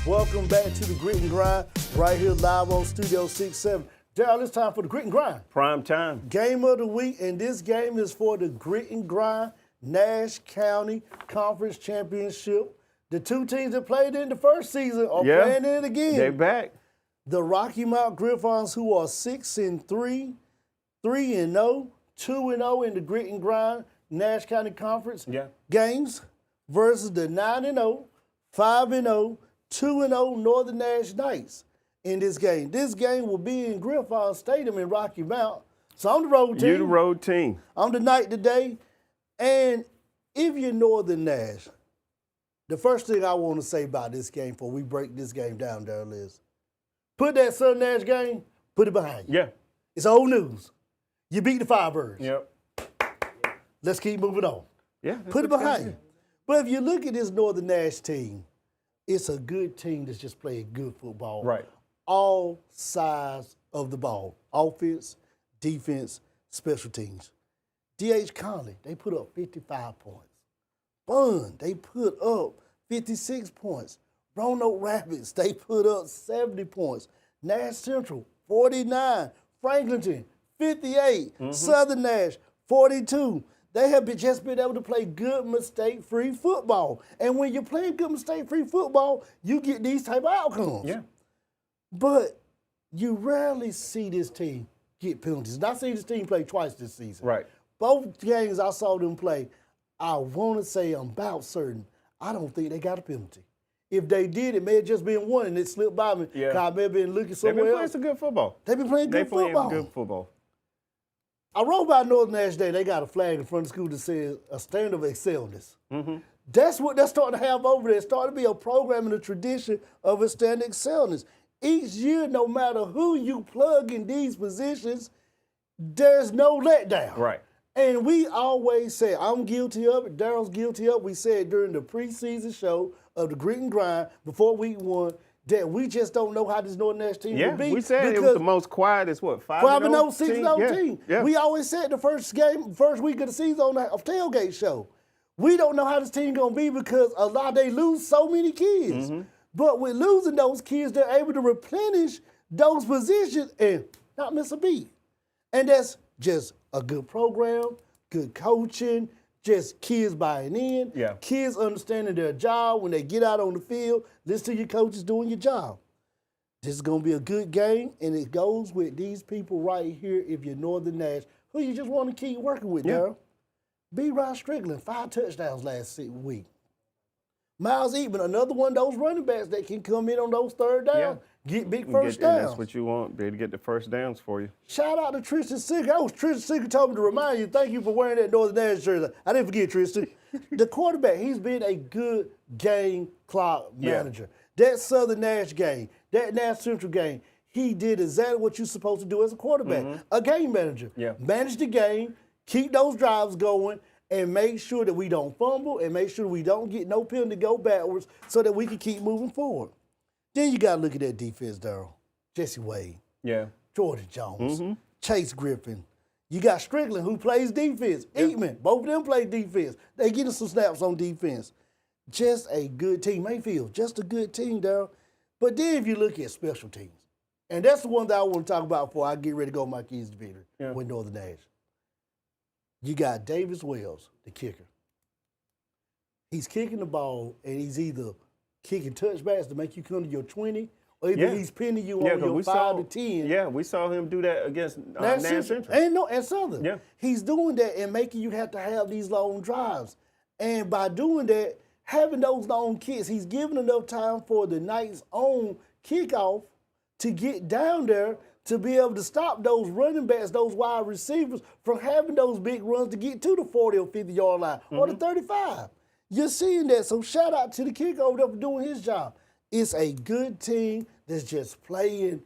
Welcome back to the Grit and Grind, right here live on Studio 67. Deryl, it's time for the Grit and Grind. Prime time. Game of the week, and this game is for the Grit and Grind Nash County Conference Championship. The two teams that played in the first season are playing in it again. They're back. The Rocky Mount Griffons, who are 6-3, 3-0, 2-0 in the Grit and Grind Nash County Conference games, versus the 9-0, 5-0, 2-0 Northern Nash Knights in this game. This game will be in Griffon Stadium in Rocky Mount. So I'm the road team. You the road team. I'm the Knight today. And if you're Northern Nash, the first thing I want to say about this game before we break this game down, Daryl, is put that Southern Nash game, put it behind you. Yeah. It's old news. You beat the Firebirds. Yep. Let's keep moving on. Yeah. Put it behind you. But if you look at this Northern Nash team, it's a good team that's just playing good football. Right. All sides of the ball. Offense, defense, special teams. D.H. Conley, they put up 55 points. Bun, they put up 56 points. Roanoke Rapids, they put up 70 points. Nash Central, 49. Franklinton, 58. Southern Nash, 42. They have just been able to play good mistake-free football. And when you're playing good mistake-free football, you get these type of outcomes. Yeah. But you rarely see this team get penalties. And I've seen this team play twice this season. Right. Both games I saw them play, I want to say I'm about certain, I don't think they got a penalty. If they did, it may have just been one and it slipped by me. Yeah. 'Cause I may have been looking They've somewhere been playing else. some good football. They've been playing good football. Good football. I rode by Northern Nash Day. They got a flag in front of the school that says a standard of excelleness. That's what they're starting to have over there. It's starting to be a program and a tradition of a standard excellence. Each year, no matter who you plug in these positions, there's no letdown. Right. And we always say, I'm guilty of it, Daryl's guilty of it. We said during the preseason show of the Grit and Grind before week 1 that we just don't know how this Northern Nash team will be. We said it was the most quietest, 5-0, 6-0 team. Yeah. We always said the first week of the season on the tailgate show. We don't know how this team gonna be because a lot they lose so many kids. But with losing those kids, they're able to replenish those positions and not miss a beat. And that's just a good program, good coaching, just kids buying in, kids understanding their job when they get out on the field, listen to your coaches doing your job. This is going to be a good game, and it goes with these people right here if you're Northern Nash, who you just want to keep working with, Daryl. B. Rod Strickland, 5 touchdowns last week. Miles Eatman, another one of those running backs that can come in on those third downs, get big first downs. That's what you want, to get the first downs for you. Shout out to Tristan Sicker. Tristan Sicker told me to remind you, thank you for wearing that Northern Nash jersey. I didn't forget, Tristan. The quarterback, he's been a good game clock manager. That Southern Nash game, that Nash Central game, he did exactly what you're supposed to do as a quarterback, a game manager. Manage the game, keep those drives going, and make sure that we don't fumble and make sure we don't get no penalty to go backwards so that we can keep moving forward. Then you got to look at that defense, Daryl. Jesse Wade. Jordan Jones. Chase Griffin. You got Strickland, who plays defense. Eatman, both of them play defense. They getting some snaps on defense. Just a good team. Mayfield, just a good team, Daryl. But then if you look at special teams, and that's the one that I want to talk about before I get ready to go my keys to Peter with Northern Nash. You got Davis Wells, the kicker. He's kicking the ball, and he's either kicking touchbacks to make you come to your 20, or either he's pinning you on your 5 to 10. Yeah, we saw him do that against Nash Central. And Southern. He's doing that and making you have to have these long drives. And by doing that, having those long kicks, he's giving enough time for the Knights' own kickoff to get down there to be able to stop those running backs, those wide receivers, from having those big runs to get to the 40 or 50-yard line or the 35. You're seeing that, so shout out to the kicker over there for doing his job. It's a good team that's just playing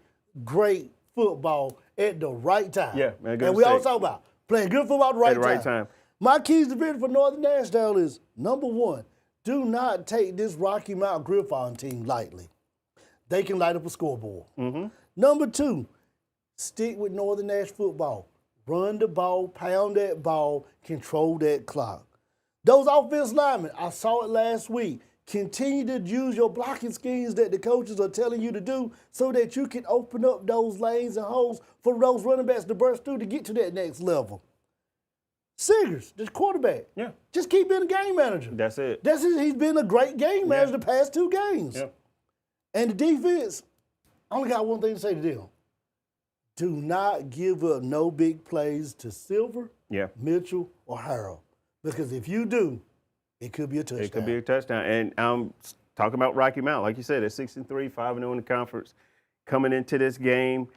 great football at the right time. And we always talk about playing good football at the right time. My keys to victory for Northern Nash is, number 1, do not take this Rocky Mount Griffon team lightly. They can light up a scoreboard. Number 2, stick with Northern Nash football. Run the ball, pound that ball, control that clock. Those offensive linemen, I saw it last week. Continue to use your blocking schemes that the coaches are telling you to do so that you can open up those lanes and holes for those running backs to burst through to get to that next level. Siggers, the quarterback. Just keep being a game manager. That's it. He's been a great game manager the past 2 games. And the defense, I only got one thing to say to them. Do not give up no big plays to Silver, Mitchell, or Harold. Because if you do, it could be a touchdown. It could be a touchdown. And I'm talking about Rocky Mount. Like you said, they're 6-3, 5-0 in the conference, coming into this game.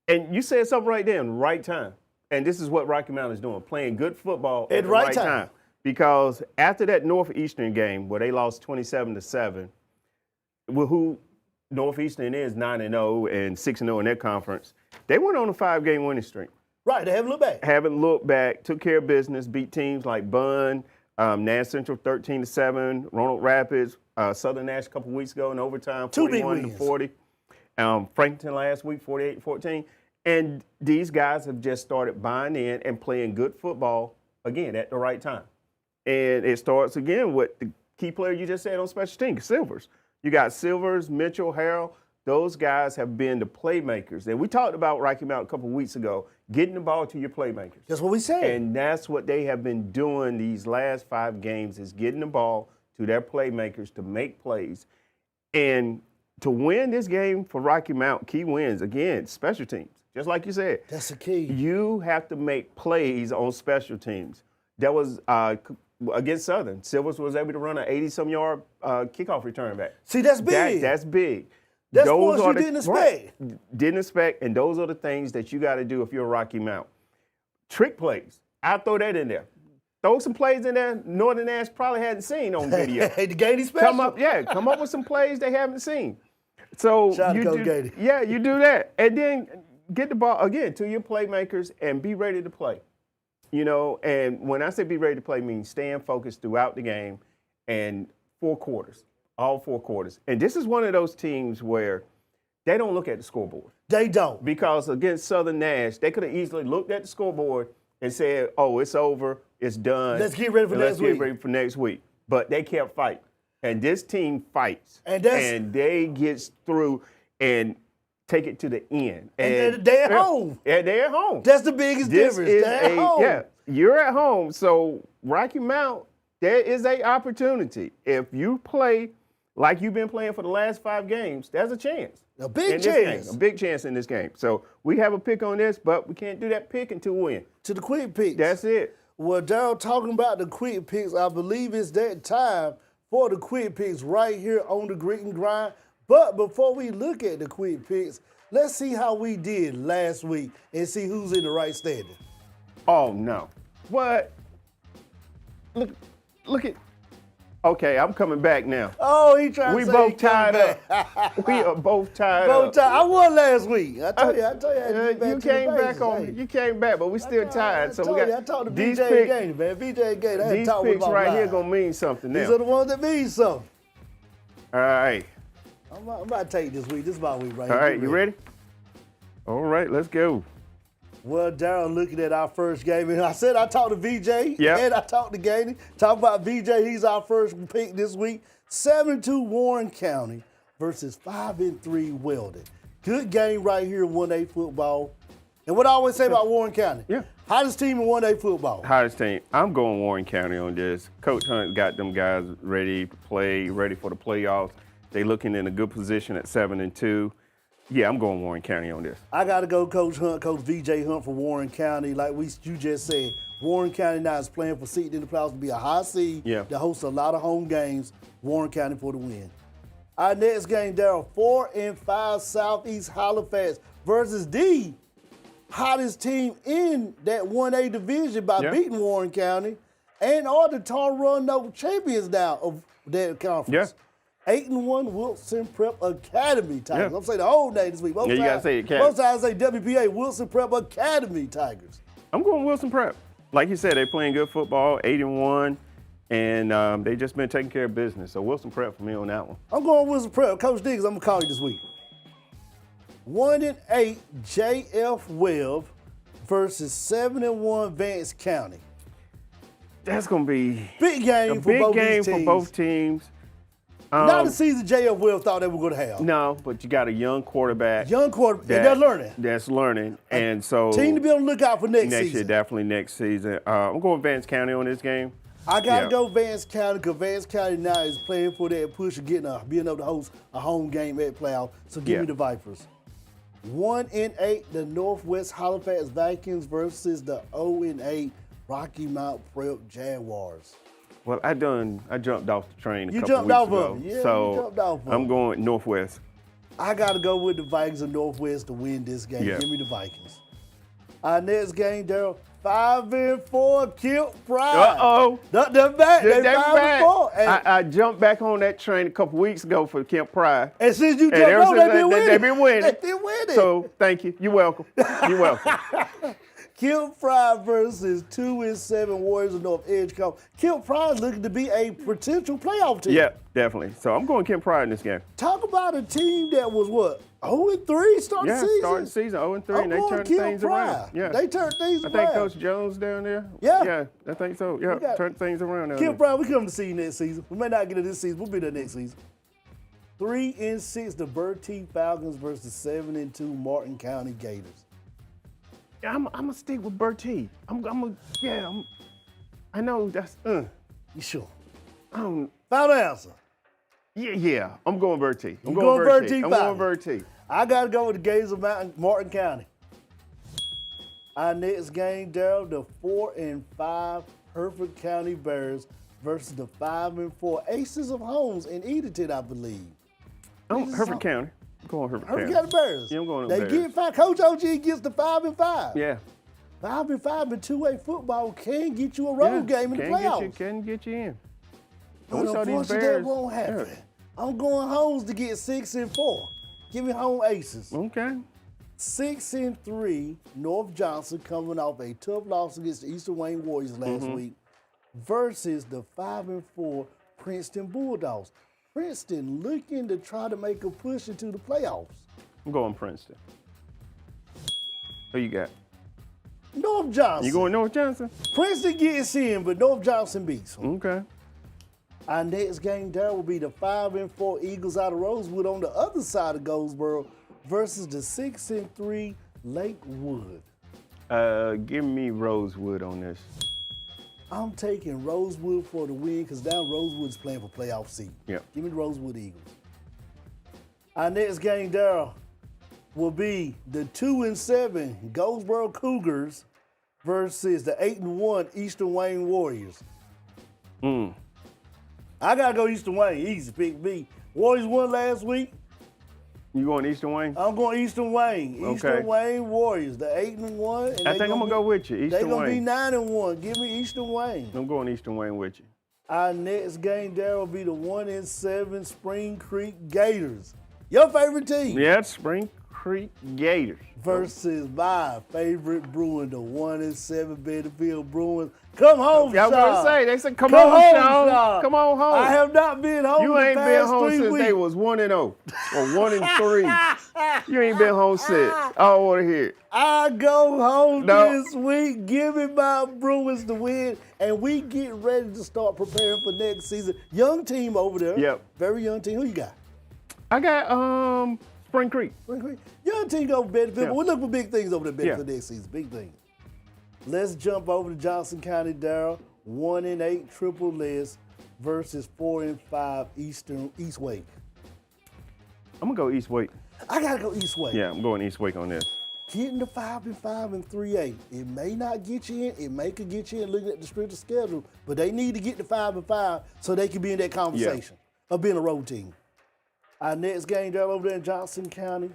And you said something right there in the right time. And this is what Rocky Mount is doing, playing good football at the right time. Because after that Northeastern game where they lost 27-7, who Northeastern is 9-0 and 6-0 in their conference, they went on a 5-game winning streak. Right, they haven't looked back. Haven't looked back, took care of business, beat teams like Bun, Nash Central 13-7, Roanoke Rapids, Southern Nash a couple weeks ago in overtime, 41-40. Franklinton last week, 48-14. And these guys have just started buying in and playing good football again at the right time. And it starts again with the key player you just said on special teams, Silvers. You got Silvers, Mitchell, Harrell. Those guys have been the playmakers. And we talked about Rocky Mount a couple of weeks ago, getting the ball to your playmakers. That's what we said. And that's what they have been doing these last 5 games is getting the ball to their playmakers to make plays. And to win this game for Rocky Mount, key wins, again, special teams. Just like you said. That's the key. You have to make plays on special teams. That was against Southern. Silvers was able to run an 80-some-yard kickoff return back. See, that's big. That's big. That's what you didn't expect. Right. Didn't expect, and those are the things that you got to do if you're Rocky Mount. Trick plays. I'll throw that in there. Throw some plays in there Northern Nash probably hadn't seen on video. Hey, the Gady special. Come up with some plays they haven't seen. So Shout you out to do, Gady. yeah, you do that, and then get the ball again to your playmakers and be ready to play. You know, and when I say be ready to play, means staying focused throughout the game and 4 quarters, all 4 quarters. And this is one of those teams where they don't look at the scoreboard. They don't. Because against Southern Nash, they could have easily looked at the scoreboard and said, oh, it's over, it's done. Let's get ready for next week. Let's get ready for next week. But they kept fighting. And this team fights. And they get through and take it to the end. And they're at home. And they're at home. That's the biggest difference. They're at home. Yeah, you're at home. So Rocky Mount, there is an opportunity. If you play like you've been playing for the last 5 games, there's a chance. A big chance. A big chance in this game. So we have a pick on this, but we can't do that pick until we win. To the quick picks. That's it. Well, Deryl, talking about the quick picks, I believe it's that time for the quick picks right here on the Grit and Grind. But before we look at the quick picks, let's see how we did last week and see who's in the right standing. Oh, no. What? Look at. Okay, I'm coming back now. Oh, he trying to say both tied up. We are both tied up. I won last week. I told you. You came back on me. You came back, but we still tied. So we got I talked to these BJ picks, Gainey, man. BJ Gainey. I these talked with picks him right about here live. gonna mean something now. These are the ones that mean something. All right. I'm about to take this week. This is my week right All here. right, you ready? All right, let's go. Well, Deryl, looking at our first game, and I said I talked to VJ and I talked to Gainey. Talk about VJ, he's our first pick this week. 7-2 Warren County versus 5-3 Weldon. Good game right here in 1A football. And what I always say about Warren County, hottest team in 1A football. Hottest team. I'm going Warren County on this. Coach Hunt got them guys ready to play, ready for the playoffs. They looking in a good position at 7-2. Yeah, I'm going Warren County on this. I got to go Coach Hunt, Coach VJ Hunt for Warren County. Like you just said, Warren County now is playing for seed in the playoffs to be a high seed. Yeah. That hosts a lot of home games. Warren County for the win. Our next game, Deryl, 4-5 Southeast Halifax versus the hottest team in that 1A division by beating Warren County and are the Tar Roanoke champions now of that conference. 8-1 Wilson Prep Academy Tigers. I'm saying the whole name this week. You gotta say Academy. Most times I say WPA, Wilson Prep Academy Tigers. I'm going Wilson Prep. Like you said, they're playing good football, 8-1, and they just been taking care of business. So Wilson Prep for me on that one. I'm going Wilson Prep. Coach Diggs, I'm gonna call you this week. 1-8 JF Webb versus 7-1 Vance County. That's gonna be big game for both these teams. for both teams. Not the season JF Webb thought they were going to have. No, but you got a young quarterback. And they're learning. That's learning, and so team to be on the lookout for next season. Next year, definitely next season. I'm going Vance County on this game. I got to go Vance County because Vance County now is playing for that push of being able to host a home game at playoff. So give me the Vipers. 1-8, the Northwest Halifax Vikings versus the 0-8 Rocky Mount Prep Jaguars. Well, I jumped off the train a couple jumped weeks off ago. of it. Yeah, so you jumped off of it. I'm going Northwest. I got to go with the Vikings of Northwest to win this game. Yeah. Give me the Vikings. Our next game, Deryl, 5-4 Kemp Pride. They're back. They're 5-4. I jumped back on that train a couple weeks ago for Kemp Pride. And since you jumped on, they've been winning. They've been winning. They've been winning. So thank you. You're welcome. You're welcome. Kemp Pride versus 2-7 Warriors of North Edgecombe. Kemp Pride looking to be a potential playoff team. Yeah, definitely. So I'm going Kemp Pride in this game. Talk about a team that was 0-3 start the Yeah, season. start the season 0-3, I'm and they going turned Kill things Pride. around. Yeah, They turned things I around. think Coach Jones down there. Yeah. I think so. Yeah, got- turned things around down Kill there. Pride, we come to see you next season. We may not get it this season. We'll be there next season. 3-6, the Byrd T Falcons versus 7-2 Martin County Gators. Yeah, I'm gonna stick with Bertie. I know that's. You sure? I'm, Final answer. yeah. I'm going Bertie. I'm You going going Byrd T I'm Falcons? going Bertie. I got to go with the Gators of Martin County. Our next game, Daryl, the 4-5 Hereford County Bears versus the 5-4 Aces of Homes in Edenton, I believe. Hereford County. I'm going Hereford Hereford County. County Bears. Yeah, I'm going They Bears. get 5. Coach OG gets the 5-5. Yeah. 5-5 in 2A football can get you a road game in the playoffs. Can get you in. But we saw these unfortunately, Bears. that won't happen. Yeah. I'm going Homes to get 6-4. Give me home Aces. Okay. 6-3, North Johnson coming off a tough loss against the Eastern Wayne Warriors last week versus the 5-4 Princeton Bulldogs. Princeton looking to try to make a push into the playoffs. I'm going Princeton. Who you got? North Johnson. You going North Johnson? Princeton gets in, but North Johnson beats them. Okay. Our next game there will be the 5-4 Eagles out of Rosewood on the other side of Goldsboro versus the 6-3 Lakewood. Give me Rosewood on this. I'm taking Rosewood for the win because now Rosewood's playing for playoff seed. Yep. Give me the Rosewood Eagles. Our next game, Daryl, will be the 2-7 Goldsboro Cougars versus the 8-1 Eastern Wayne Warriors. I gotta go Eastern Wayne. Easy, pick B. Warriors won last week. You going Eastern Wayne? I'm going Eastern Wayne. Okay. Eastern Wayne Warriors. The 8-1. And I think I'm gonna go with you. They're Eastern gonna be Wayne. 9-1. Give me Eastern Wayne. I'm going Eastern Wayne with you. Our next game there will be the 1-7 Spring Creek Gators. Your favorite team. Yeah, it's Spring Creek Gators. Versus my favorite Bruin, the 1-7 Bettyfield Bruins. Come home, Yeah, I was Shawn. gonna say, they said, come on, Shawn. Come on home. I have not been home You the ain't been past home 3 since weeks. they was 1-0 or 1-3. You ain't been home since. I don't want to hear it. I go home No. this week, giving my Bruins the win, and we get ready to start preparing for next season. Young team over there. Yep. Very young team. Who you got? I got Spring Creek. Young team go Bettyfield, Yeah. but we look for big things over there Yeah. Bettyfield next season. Big things. Let's jump over to Johnson County, Daryl. 1-8 Triple List versus 4-5 East Wake. I'm gonna go East Wake. I gotta go East Wake. Yeah, I'm going East Wake on this. Getting the 5-5 and 3-8. It may not get you in. It may could get you in looking at the strength of schedule, but they need to get the 5-5 so they can be in that conversation of being a road team. Our next game down over there in Johnson County,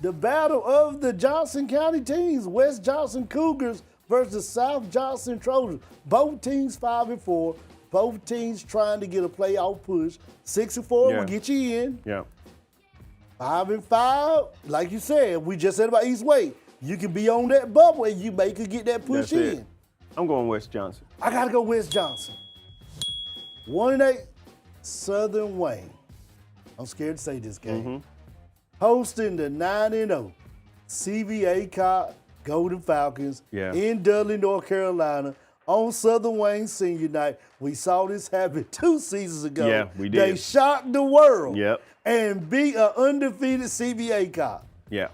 the battle of the Johnson County teams, West Johnson Cougars versus South Johnson Trojans. Both teams 5-4. Both teams trying to get a playoff push. 6-4 Yeah. will get you in. Yeah. 5-5, like you said, we just said about East Wake. You can be on that bubble and you may could get that push That's in. it. I'm going West Johnson. I gotta go West Johnson. 1-8 Southern Wayne. I'm scared to say this game. Hosting the 9-0 CVA Cop Golden Falcons in Dudley, North Carolina on Southern Wayne Senior Night. We saw this happen 2 seasons ago. Yeah, we did. They shocked the world Yep. and beat an undefeated CVA Cop. Yeah.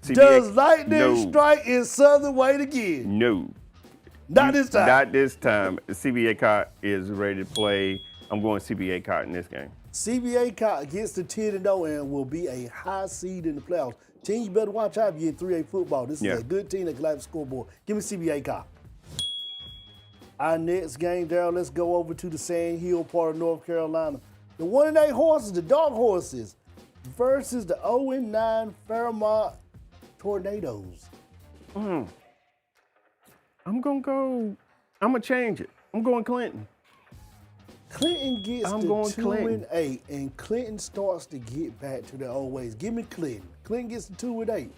Does lightning strike in Southern Wayne again? No. Not this time. Not this time. The CBA Cot is ready to play. I'm going CBA Cot in this game. CBA Cop gets to 10-0 and will be a high seed in the playoffs. Team, you better watch out if you're in 3A football. This is a good team that can light the scoreboard. Give me CBA Cop. Our next game, Daryl, let's go over to the Sand Hill part of North Carolina. The 1-8 Horses, the Dark Horses, versus the 0-9 Fairmont Tornadoes. I'm going to change it. I'm going Clinton. Clinton gets I'm to going 2-8, and Clinton starts to get back to their old ways. Give me Clinton. Clinton gets to 2-8,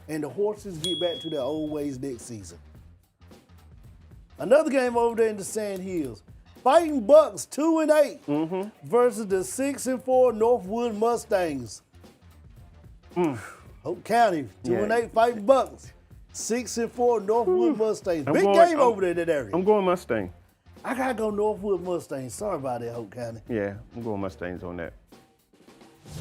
and the Horses get back to their old ways next season. Another game over there in the Sand Hills. Fighting Bucks 2-8 versus the 6-4 Northwood Mustangs. Hope County, 2-8 fighting Bucks. 6-4 Northwood Mustangs. Big game over there in that area. I'm going Mustang. I gotta go Northwood Mustangs. Sorry about that, Hope County. Yeah, I'm going Mustangs on that.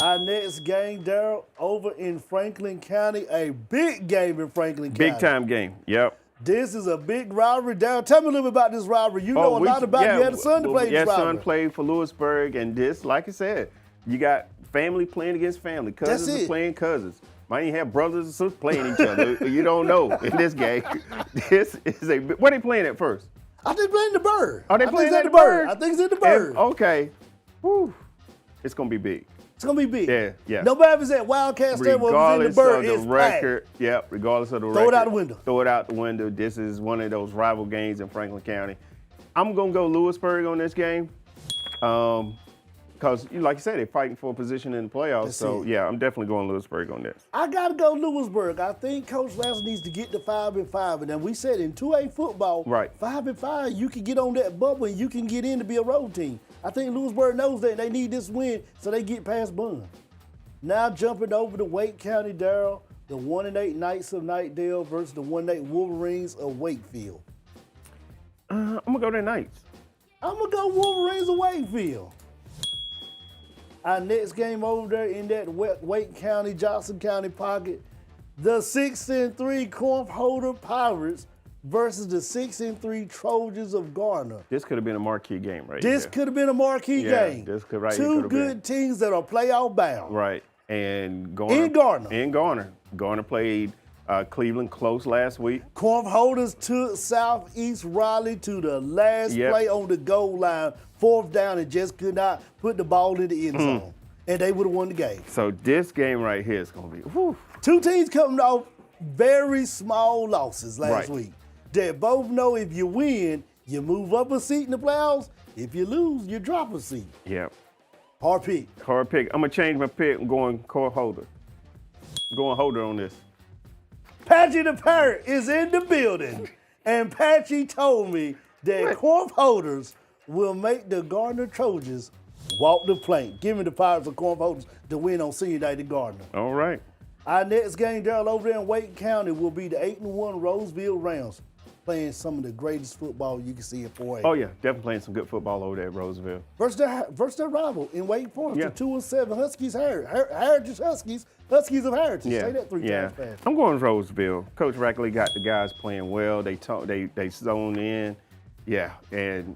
Our next game, Daryl, over in Franklin County. A big game in Franklin County. Big time game. Yep. This is a big rivalry. Daryl, tell me a little bit about this rivalry. You know a lot about it. You had a son to play this rivalry. Son played for Lewisburg, and this, like I said, you got family playing against family. Cousins are playing cousins. Might even have brothers and sisters playing each other. You don't know in this game. This is a. What are they playing at first? I think playing the Bird. Are they playing at the Bird? I think it's in the Bird. Okay. Whew. It's gonna be big. It's gonna be big. Yeah. No matter if it's at Wildcat Stadium or if it's in the Bird, regardless of the record, yep, regardless of the record. Throw it out the window. Throw it out the window. This is one of those rival games in Franklin County. I'm gonna go Lewisburg on this game. Because, like you said, they're fighting for a position in the playoffs. Yeah, I'm definitely going Lewisburg on this. I got to go Lewisburg. I think Coach Lassiter needs to get to 5-5. And then we said in 2A football, 5-5, you can get on that bubble and you can get in to be a road team. I think Lewisburg knows that. They need this win so they get past Bun. Now jumping over to Wake County, Daryl, the 1-8 Knights of Knightdale versus the 1-8 Wolverines of Wakefield. I'm going to go to the Knights. I'm going to go Wolverines of Wakefield. Our next game over there in that Wake County, Johnson County pocket, the 6-3 Corn Holder Pirates versus the 6-3 Trojans of Garner. This could have been a marquee game right This could have been a marquee game. This could, Two good teams that are playoff bound. Right. And Garner. In Garner. Garner played Cleveland close last week. Corn Holders took Southeast Raleigh to the last play on the goal line, 4th down, and just could not put the ball in the end zone. And they would have won the game. So this game right here is going to be, whew. Two teams coming off very small losses last week. That both know if you win, you move up a seat in the playoffs. If you lose, you drop a seat. Yep. Hard pick. Hard pick. I'm going to change my pick. I'm going Corn Holder. I'm going Holder on this. Patchy the Parrot is in the building, and Patchy told me that Corn Holders will make the Garner Trojans walk the plank, giving the Pirates of Corn Holders the win on senior night in Garner. All right. Our next game, Daryl, over there in Wake County will be the 8-1 Roseville Rams, playing some of the greatest football you can see in 4A. Oh, yeah. Definitely playing some good football over there at Roseville. Versus their rival in Wake Forest, the 2-7 Huskies Heritage Huskies. Huskies of Heritage. Say that 3 times fast. I'm going Roseville. Coach Rackley got the guys playing well. They zone in. Yeah, and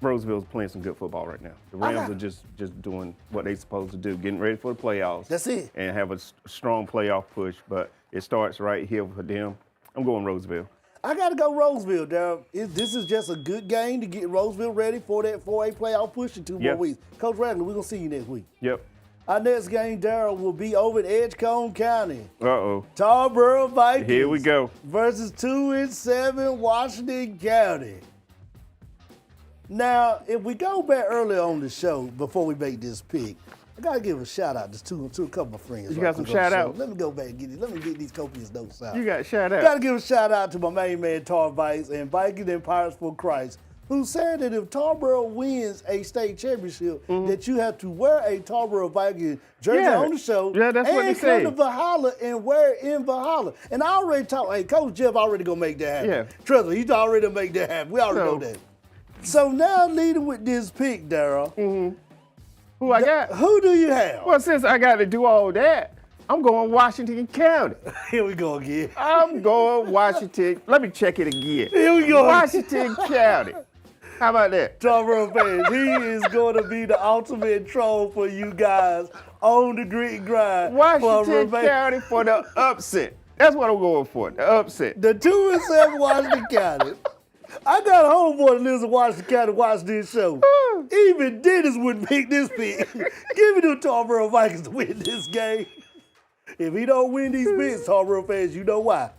Roseville's playing some good football right now. The Rams are just doing what they're supposed to do, getting ready for the playoffs. That's it. And have a strong playoff push, but it starts right here for them. I'm going Roseville. I got to go Roseville, Daryl. This is just a good game to get Roseville ready for that 4A playoff push in 2 more weeks. Coach Rackley, we're going to see you next week. Yep. Our next game, Daryl, will be over at Edgecombe County. Uh-oh. Tarboro Vikings. Here we go. Versus 2-7 Washington County. Now, if we go back earlier on the show, before we make this pick, I got to give a shout out to a couple of friends. You got some shout outs? Let me go back and get it. Let me get these copious notes out. You got shout out. Got to give a shout out to my main man, Tar Vikes, and Vikings and Pirates for Christ, who said that if Tarboro wins a state championship, that you have to wear a Tarboro Vikings jersey on the show that's what he said. And come to Valhalla and wear it in Valhalla. And I already talked, Coach Jeff already going to make that happen. Yeah. Trust me, he's already going to make that happen. We already know that. So now leading with this pick, Daryl. Who I got? Who do you have? Well, since I got to do all that, I'm going Washington County. Here we go again. I'm going Washington. Let me check it again. Here we go. Washington County. How about that? Tarboro fans, he is going to be the ultimate troll for you guys on the grit and grind. Washington County for the upset. That's what I'm going for, the upset. The 2-7 Washington County. I got a homeboy that lives in Washington County watch this show. Even Dennis wouldn't pick this pick. Give me the Tarboro Vikings to win this game. If he don't win these picks, Tarboro fans, you know why.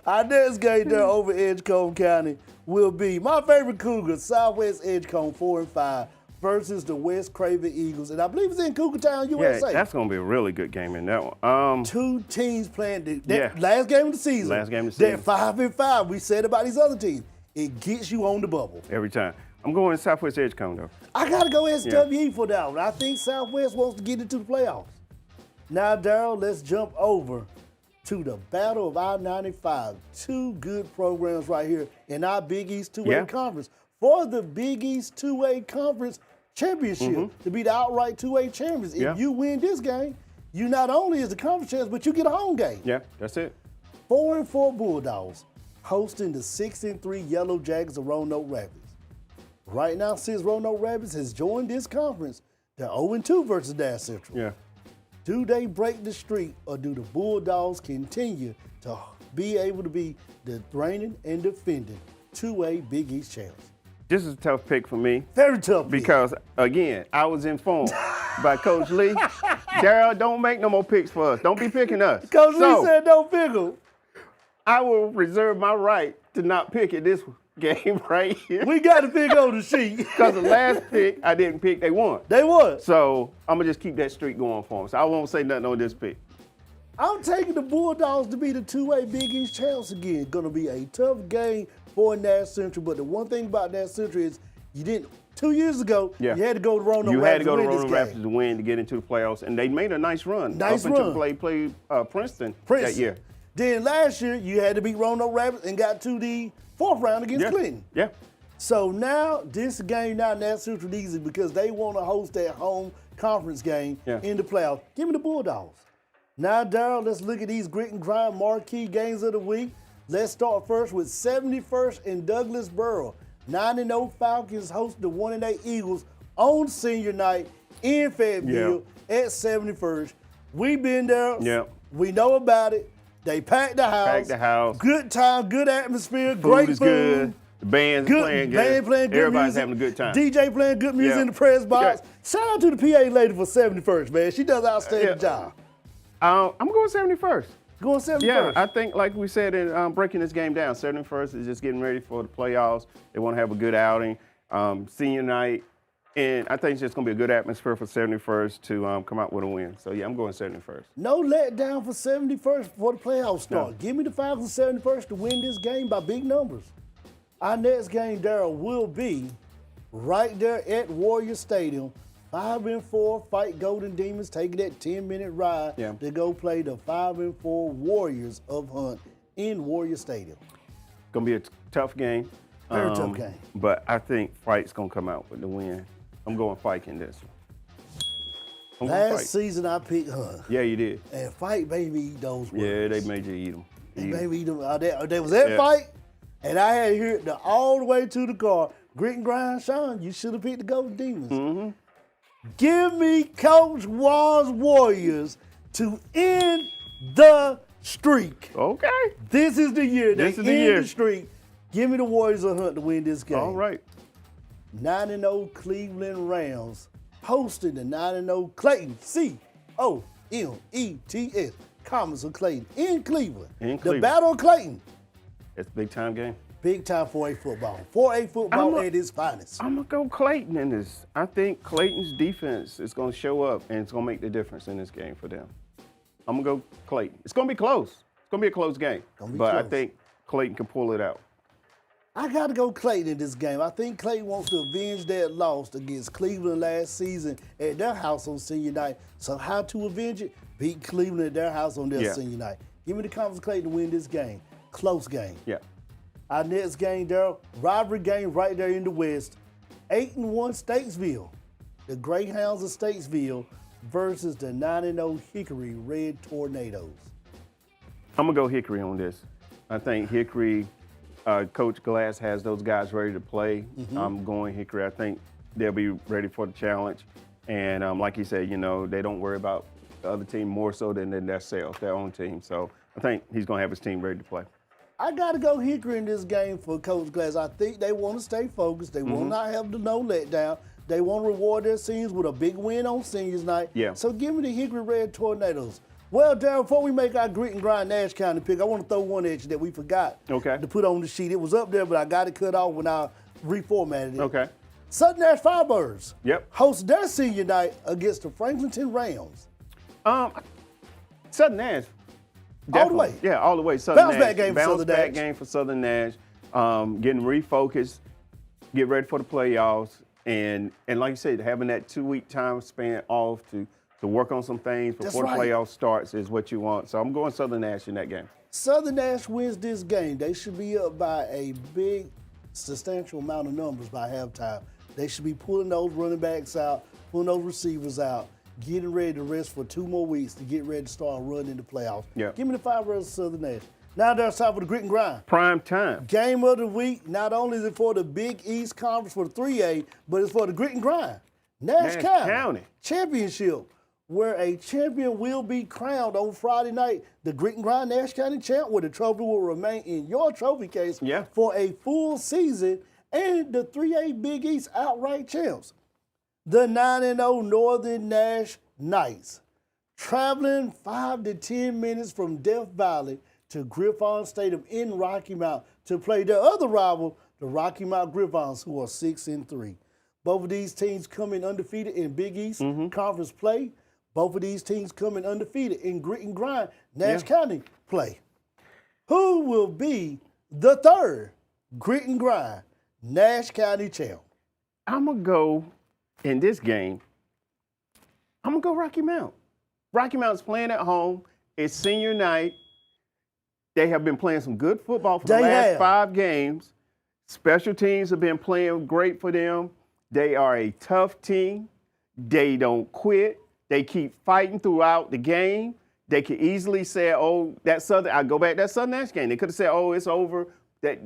Our next game there over Edgecombe County will be my favorite Cougars, Southwest Edgecombe 4-5 versus the West Craven Eagles. And I believe it's in Cougar Town, USA. Yeah, that's going to be a really good game in that one. Two teams playing that last game of the season. Last game of the season. That 5-5 we said about these other teams. It gets you on the bubble. Every time. I'm going Southwest Edgecombe, though. I got to go SWE for that one. I think Southwest wants to get into the playoffs. Now, Daryl, let's jump over to the Battle of I-95. Two good programs right here in our Big East 2A Conference. For the Big East 2A Conference Championship, to be the outright 2A champions. If you win this game, you not only is the conference champs, but you get a home game. Yeah, that's it. 4-4 Bulldogs hosting the 6-3 Yellow Jackets of Roanoke Rapids. Right now, since Roanoke Rapids has joined this conference, they're 0-2 versus Nash Central. Yeah. Do they break the streak, or do the Bulldogs continue to be able to be the reigning and defending 2A Big East champs? This is a tough pick for me. Very tough pick. Because, again, I was informed by Coach Lee. Daryl, don't make no more picks for us. Don't be picking us. Coach Lee said don't pick them. I will reserve my right to not pick in this game right here. We got to pick on the sheet. Because the last pick I didn't pick, they won. They won. So I'm going to just keep that streak going for them. So I won't say nothing on this pick. I'm taking the Bulldogs to be the 2A Big East champs again. Going to be a tough game for Nash Central. But the one thing about Nash Central is you didn't, 2 years ago, you had to go to Roanoke Rapids. You had to go to Roanoke Rapids to win to get into the playoffs. And they made a nice run. Nice up run. Until played Princeton that year. Then last year, you had to beat Roanoke Rapids and got to the fourth round against Clayton. Yeah. So now, this game now, Nash Central needs it because they want to host that home conference game in the playoffs. Give me the Bulldogs. Now, Daryl, let's look at these grit and grind marquee games of the week. Let's start first with 71st and Douglas Byrd. 9-0 Falcons host the 1-8 Eagles on senior night in Fayetteville at 71st. We've been there. Yep. We know about it. They packed the house. Good time, good atmosphere, great food. Good. The band's playing good. Band playing good Everybody's music. having a good time. DJ playing good music in the press box. Shout out to the PA lady for 71st, man. She does an outstanding job. I'm going 71st. Going 71st? Yeah, I think, like we said in breaking this game down, 71st is just getting ready for the playoffs. They want to have a good outing. Senior night. And I think it's just going to be a good atmosphere for 71st to come out with a win. So, yeah, I'm going 71st. No letdown for 71st before the playoffs start. No. Give me the Falcons 71st to win this game by big numbers. Our next game, Daryl, will be right there at Warrior Stadium. 5-4 Fike Golden Demons taking that 10-minute ride to go play the 5-4 Warriors of Hunt in Warrior Stadium. Going to be a tough game. Very tough game. But I think Fike's going to come out with the win. I'm going Fike in this one. Last season I picked Hunt. Yeah, you did. And Fike made me eat those words. Yeah, they made you eat them. They made me eat them. They was at Fike, and I had to hear it all the way to the car. Grit and grind, Shawn, you should have picked the Golden Demons. Give me Coach Wall's Warriors to end the streak. Okay. This is the year. They end the streak. Give me the Warriors of Hunt to win this game. All right. 9-0 Cleveland Rams hosting the 9-0 Clayton, C-O-M-E-T-S, Comets of Clayton in Cleveland. The Battle of Clayton. It's a big-time game. Big-time 4A football. 4A football at its finest. I'm going to go Clayton in this. I think Clayton's defense is going to show up, and it's going to make the difference in this game for them. I'm going to go Clayton. It's going to be close. It's going to be a close game. But I think Clayton can pull it out. I got to go Clayton in this game. I think Clayton wants to avenge that loss against Cleveland last season at their house on senior night. So how to avenge it? Beat Cleveland at their house on their senior night. Give me the Comets of Clayton to win this game. Close game. Yeah. Our next game, Daryl, rivalry game right there in the West. 8-1 Statesville. The Greyhounds of Statesville versus the 9-0 Hickory Red Tornadoes. I'm going to go Hickory on this. I think Hickory, Coach Glass has those guys ready to play. I'm going Hickory. I think they'll be ready for the challenge. And like you said, you know, they don't worry about the other team more so than themselves, their own team. So I think he's going to have his team ready to play. I got to go Hickory in this game for Coach Glass. I think they want to stay focused. They will not have the no letdown. They want to reward their seniors with a big win on seniors night. Yeah. So give me the Hickory Red Tornadoes. Well, Daryl, before we make our grit and grind Nash County pick, I want to throw one at you that we forgot to put on the sheet. It was up there, but I got it cut off when I reformatted it. Okay. Southern Nash Firebirds host their senior night against the Franklinton Rams. Southern Nash. Definitely. All the way. Yeah, all the way. Southern Bounce back game for Southern Nash. Bounce back game for Southern Nash. Getting refocused, get ready for the playoffs, and like you said, having that 2-week time span off to to work on some things before the playoff starts is what you want. So I'm going Southern Nash in that game. Southern Nash wins this game. They should be up by a big, substantial amount of numbers by halftime. They should be pulling those running backs out, pulling those receivers out, getting ready to rest for 2 more weeks to get ready to start running the playoffs. Yeah. Give me the 5 versus Southern Nash. Now there's time for the grit and grind. Prime time. Game of the week. Not only is it for the Big East Conference for the 3A, but it's for the grit and grind. Nash County Championship, where a champion will be crowned on Friday night. The grit and grind Nash County champ, where the trophy will remain in your trophy case for a full season, and the 3A Big East outright champs. The 9-0 Northern Nash Knights, traveling 5 to 10 minutes from Death Valley to Griffon Stadium in Rocky Mount to play their other rival, the Rocky Mount Griffons, who are 6-3. Both of these teams coming undefeated in Big East Conference play. Both of these teams coming undefeated in grit and grind Nash County play. Who will be the third grit and grind Nash County champ? I'm going to go in this game. I'm going to go Rocky Mount. Rocky Mount's playing at home. It's senior night. They have been playing some good football for the last 5 games. Special teams have been playing great for them. They are a tough team. They don't quit. They keep fighting throughout the game. They could easily say, oh, I go back to that Southern Nash game. They could have said, oh, it's over.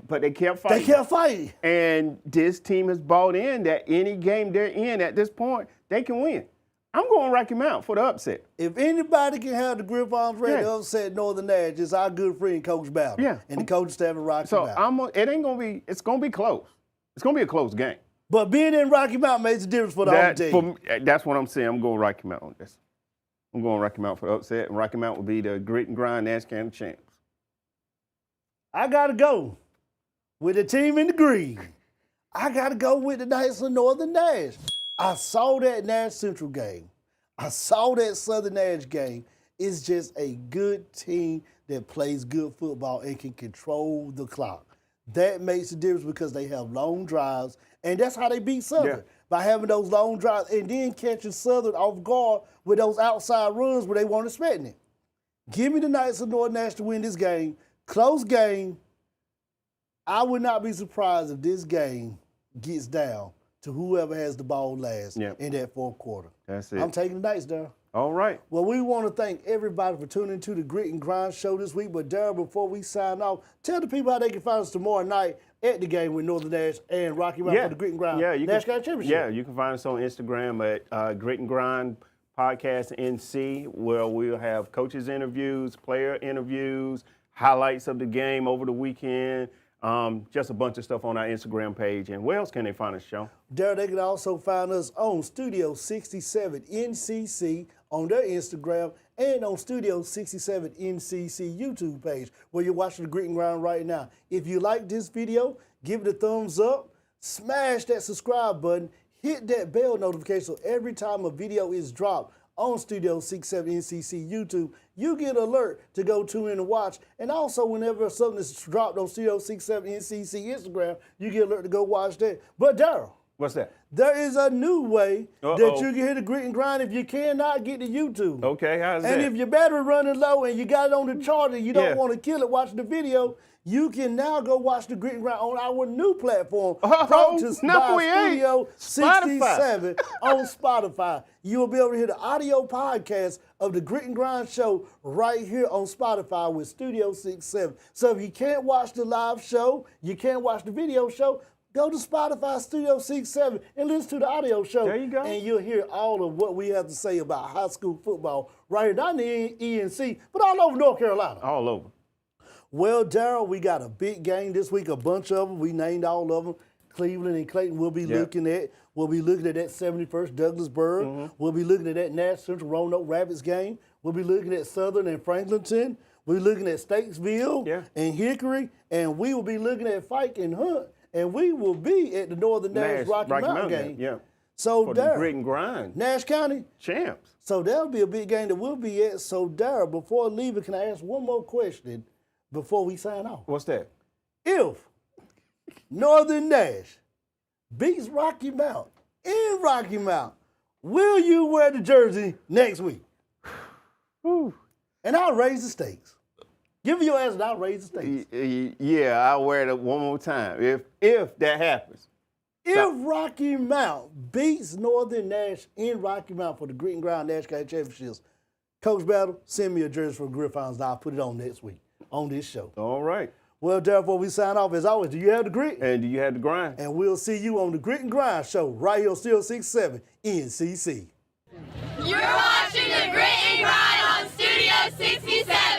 But they kept fighting. They kept fighting. And this team has bought in that any game they're in at this point, they can win. I'm going Rocky Mount for the upset. If anybody can have the Griffons ready to upset Northern Nash, it's our good friend Coach Battle. Yeah. And the coaching staff at Rocky Mount. So it's going to be close. It's going to be a close game. But being in Rocky Mount makes a difference for the home team. That's what I'm saying. I'm going Rocky Mount on this. I'm going Rocky Mount for the upset, and Rocky Mount will be the grit and grind Nash County champs. I got to go with the team in the green. I got to go with the Knights of Northern Nash. I saw that Nash Central game. I saw that Southern Nash game. It's just a good team that plays good football and can control the clock. That makes a difference because they have long drives, and that's how they beat Southern, by having those long drives and then catching Southern off guard with those outside runs where they weren't expecting it. Give me the Knights of Northern Nash to win this game. Close game. I would not be surprised if this game gets down to whoever has the ball last in that 4th quarter. That's it. I'm taking the Knights, Daryl. All right. Well, we want to thank everybody for tuning into the Grit and Grind show this week. But, Daryl, before we sign off, tell the people how they can find us tomorrow night at the game with Northern Nash and Rocky Mount for the Grit and Grind Nash County Championship. Yeah, you can find us on Instagram at Grit and Grind Podcast NC, where we'll have coaches interviews, player interviews, highlights of the game over the weekend. Just a bunch of stuff on our Instagram page. And where else can they find us, Shawn? Daryl, they can also find us on Studio 67 NCC on their Instagram and on Studio 67 NCC YouTube page where you're watching the Grit and Grind right now. If you like this video, give it a thumbs up, smash that subscribe button, hit that bell notification so every time a video is dropped on Studio 67 NCC YouTube, you get an alert to go tune in and watch. And also, whenever something is dropped on Studio 67 NCC Instagram, you get an alert to go watch that. But, Daryl. What's that? There is a new way that you can hit the Grit and Grind if you cannot get to YouTube. Okay, how's that? And if your battery running low and you got it on the charger, you don't want to kill it watching the video, you can now go watch the Grit and Grind on our new platform, purchased by Studio 67 on Spotify. You will be able to hear the audio podcast of the Grit and Grind show right here on Spotify with Studio 67. So if you can't watch the live show, you can't watch the video show, go to Spotify Studio 67 and listen to the audio show. There you go. And you'll hear all of what we have to say about high school football right here, not in the ENC, but all over North Carolina. All over. Well, Daryl, we got a big game this week, a bunch of them. We named all of them. Cleveland and Clayton we'll be looking at. We'll be looking at that 71st Douglas Byrd. We'll be looking at that Nash Central Roanoke Rapids game. We'll be looking at Southern and Franklinton. We'll be looking at Statesville and Hickory. And we will be looking at Fike and Hunt. And we will be at the Northern Nash Rocky Mountain game. Yeah. So, for Daryl, the Grit and Grind. Nash County champs. So that'll be a big game that we'll be at. So, Daryl, before leaving, can I ask one more question before we sign off? What's that? If Northern Nash beats Rocky Mount in Rocky Mount, Will you wear the jersey next week? Whew. And I'll raise the stakes. Give me your answer and I'll raise the stakes. Yeah, I'll wear it one more time if that happens. If Rocky Mount beats Northern Nash in Rocky Mount for the Grit and Grind Nash County Championships, Coach Battle, send me a jersey for Griffons and I'll put it on next week on this show. All right. Well, therefore, we sign off. As always, do you have the grit? And do you have the grind? And we'll see you on the Grit and Grind show right here on Steel 67 NCC. You're watching the Grit and Grind on Studio 67.